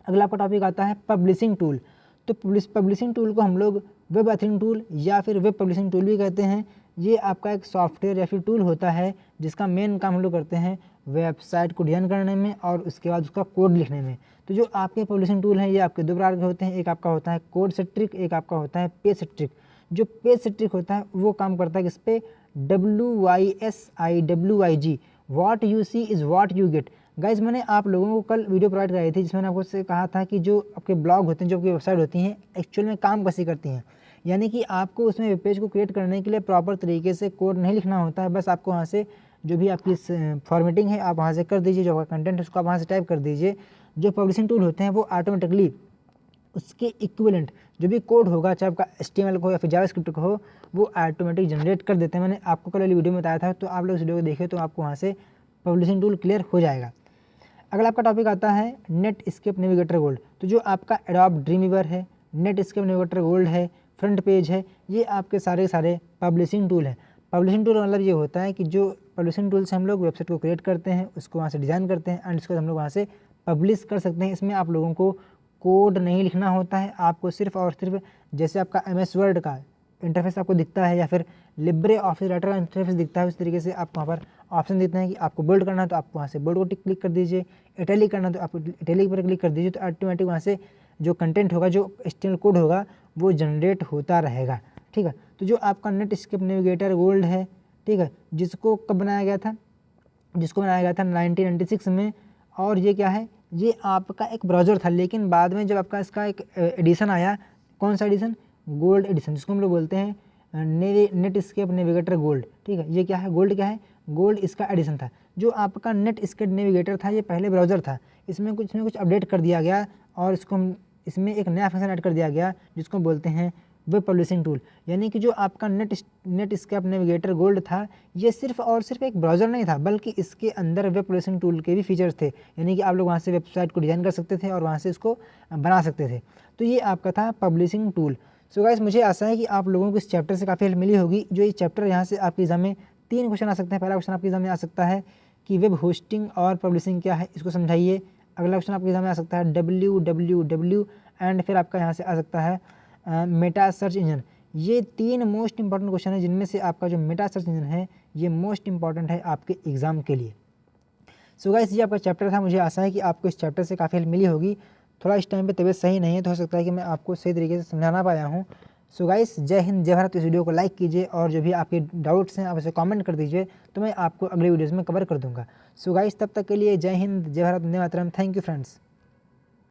अगला आपका टॉपिक आता है पब्लिशिंग टूल। तो पब्लिशिंग टूल को हम लोग वेब ऑथरिंग टूल या फिर वेब पब्लिशिंग टूल भी कहते हैं। ये आपका एक सॉफ्टवेयर या फिर टूल होता है जिसका मेन काम हम लोग करते हैं वेबसाइट को डिज़ाइन करने में और उसके बाद उसका कोड लिखने में। तो जो आपके पब्लिशिंग टूल हैं ये आपके दो प्रकार के होते हैं, एक आपका होता है कोड सेट्रिक, एक आपका होता है पेज सेट्रिक। जो पेज सेट्रिक होता है वो काम करता है किस पे, WYSIWIG, what you see is what you get. Guys मैंने आप लोगों को कल वीडियो प्रोवाइड कराई थी जिसमें आपको से कहा था कि जो आपके ब्लॉग होते हैं, जो आपकी वेबसाइट होती हैं, एक्चुअल में काम कैसे करती हैं। यानी कि आपको उसमें वेब पेज को क्रिएट करने के लिए प्रॉपर तरीके से कोड नहीं लिखना होता है, बस आपको वहाँ से जो भी आपकी फॉर्मेटिंग है आप वहाँ से कर दीजिए, जो आपका कंटेंट है उसको आप वहाँ से टाइप कर दीजिए। जो पब्लिशिंग टूल होते हैं वो ऑटोमेटिकली उसके इक्विवेलेंट जो भी कोड होगा, चाहे आपका HTML को या फिर जावास्क्रिप्ट को हो, वो ऑटोमेटिक जनरेट कर देते हैं। मैंने आपको कल वाली वीडियो में बताया था, तो आप लोग इस वीडियो को देखिए तो आपको वहाँ से पब्लिशिंग टूल क्लियर हो जाएगा। अगला आपका टॉपिक आता है नेटस्केप नेविगेटर गोल्ड। तो जो आपका एडोब ड्रीमवीवर है, नेटस्केप नेविगेटर गोल्ड है, फ्रंट पेज है, ये आपके सारे सारे पब्लिशिंग टूल हैं। पब्लिशिंग टूल मतलब ये होता है कि जो पब्लिशिंग टूल से हम लोग वेबसाइट को क्रिएट करते हैं, उसको वहाँ से डिज़ाइन करते हैं एंड उसको हम लोग वहाँ से पब्लिश कर सकते हैं। इसमें आप लोगों को कोड नहीं लिखना होता है, आपको सिर्फ और सिर्फ जैसे आपका MS वर्ड का इंटरफेस आपको दिखता है या फिर लिब्रे ऑफिस राइटर का इंटरफेस दिखता है, उस तरीके से आपको वहाँ पर ऑप्शन देते हैं कि आपको बोल्ड करना है तो आप वहाँ से बोल्ड को क्लिक कर दीजिए, इटैलिक करना है तो आप इटैलिक पर क्लिक कर दीजिए, तो ऑटोमेटिक वहाँ से जो कंटेंट होगा, जो HTML कोड होगा वो जनरेट होता रहेगा, ठीक है। तो जो आपका नेटस्केप नेविगेटर गोल्ड है, ठीक है, जिसको कब बनाया गया था, जिसको बनाया गया था 1996 में। और ये क्या है, ये आपका एक ब्राउज़र था, लेकिन बाद में जब आपका इसका एक एडिशन आया, कौन सा एडिशन, गोल्ड एडिशन, जिसको हम लोग बोलते हैं नेटस्केप नेविगेटर गोल्ड, ठीक है। ये क्या है, गोल्ड क्या है, गोल्ड इसका एडिशन था। जो आपका नेटस्केप नेविगेटर था ये पहले ब्राउज़र था, इसमें कुछ अपडेट कर दिया गया और इसको हम इसमें एक नया फंक्शन ऐड कर दिया गया जिसको बोलते हैं वेब पब्लिशिंग टूल। यानी कि जो आपका नेटस्केप नेविगेटर गोल्ड था, ये सिर्फ और सिर्फ एक ब्राउज़र नहीं था, बल्कि इसके अंदर वेब पब्लिशिंग टूल के भी फीचर्स थे। यानी कि आप लोग वहाँ से वेबसाइट को डिज़ाइन कर सकते थे और वहाँ से इसको बना सकते थे। तो ये आपका था पब्लिशिंग टूल। सो गाइस, मुझे आशा है कि आप लोगों को इस चैप्टर से काफ़ी हेल्प मिली होगी। जो ये चैप्टर यहाँ से आपके एग्जाम में 3 क्वेश्चन आ सकते हैं। पहला क्वेश्चन आपके एग्जाम में आ सकता है कि वेब होस्टिंग और पब्लिशिंग क्या है, इसको समझाइए। अगला क्वेश्चन आपके एग्जाम में आ सकता है www, एंड फिर आपका यहाँ से आ सकता है मेटा सर्च इंजन। ये 3 मोस्ट इंपॉर्टेंट क्वेश्चन है, जिनमें से आपका जो मेटा सर्च इंजन है ये मोस्ट इंपॉर्टेंट है आपके एग्जाम के लिए। सो गाइस, ये आपका चैप्टर था। मुझे आशा है कि आपको इस चैप्टर से काफ़ी हेल्प मिली होगी। थोड़ा इस टाइम पे तबीयत सही नहीं है, तो हो सकता है कि मैं आपको सही तरीके से समझा ना पाया हूँ। सो गाइस, जय हिंद जय भारत। इस वीडियो को लाइक कीजिए और जो भी आपके डाउट्स हैं आप इसे कमेंट कर दीजिए, तो मैं आपको अगले वीडियोज़ में कवर कर दूँगा। सो गाइस, तब तक के लिए जय हिंद जय भारत वंदे मातरम। Thank you friends.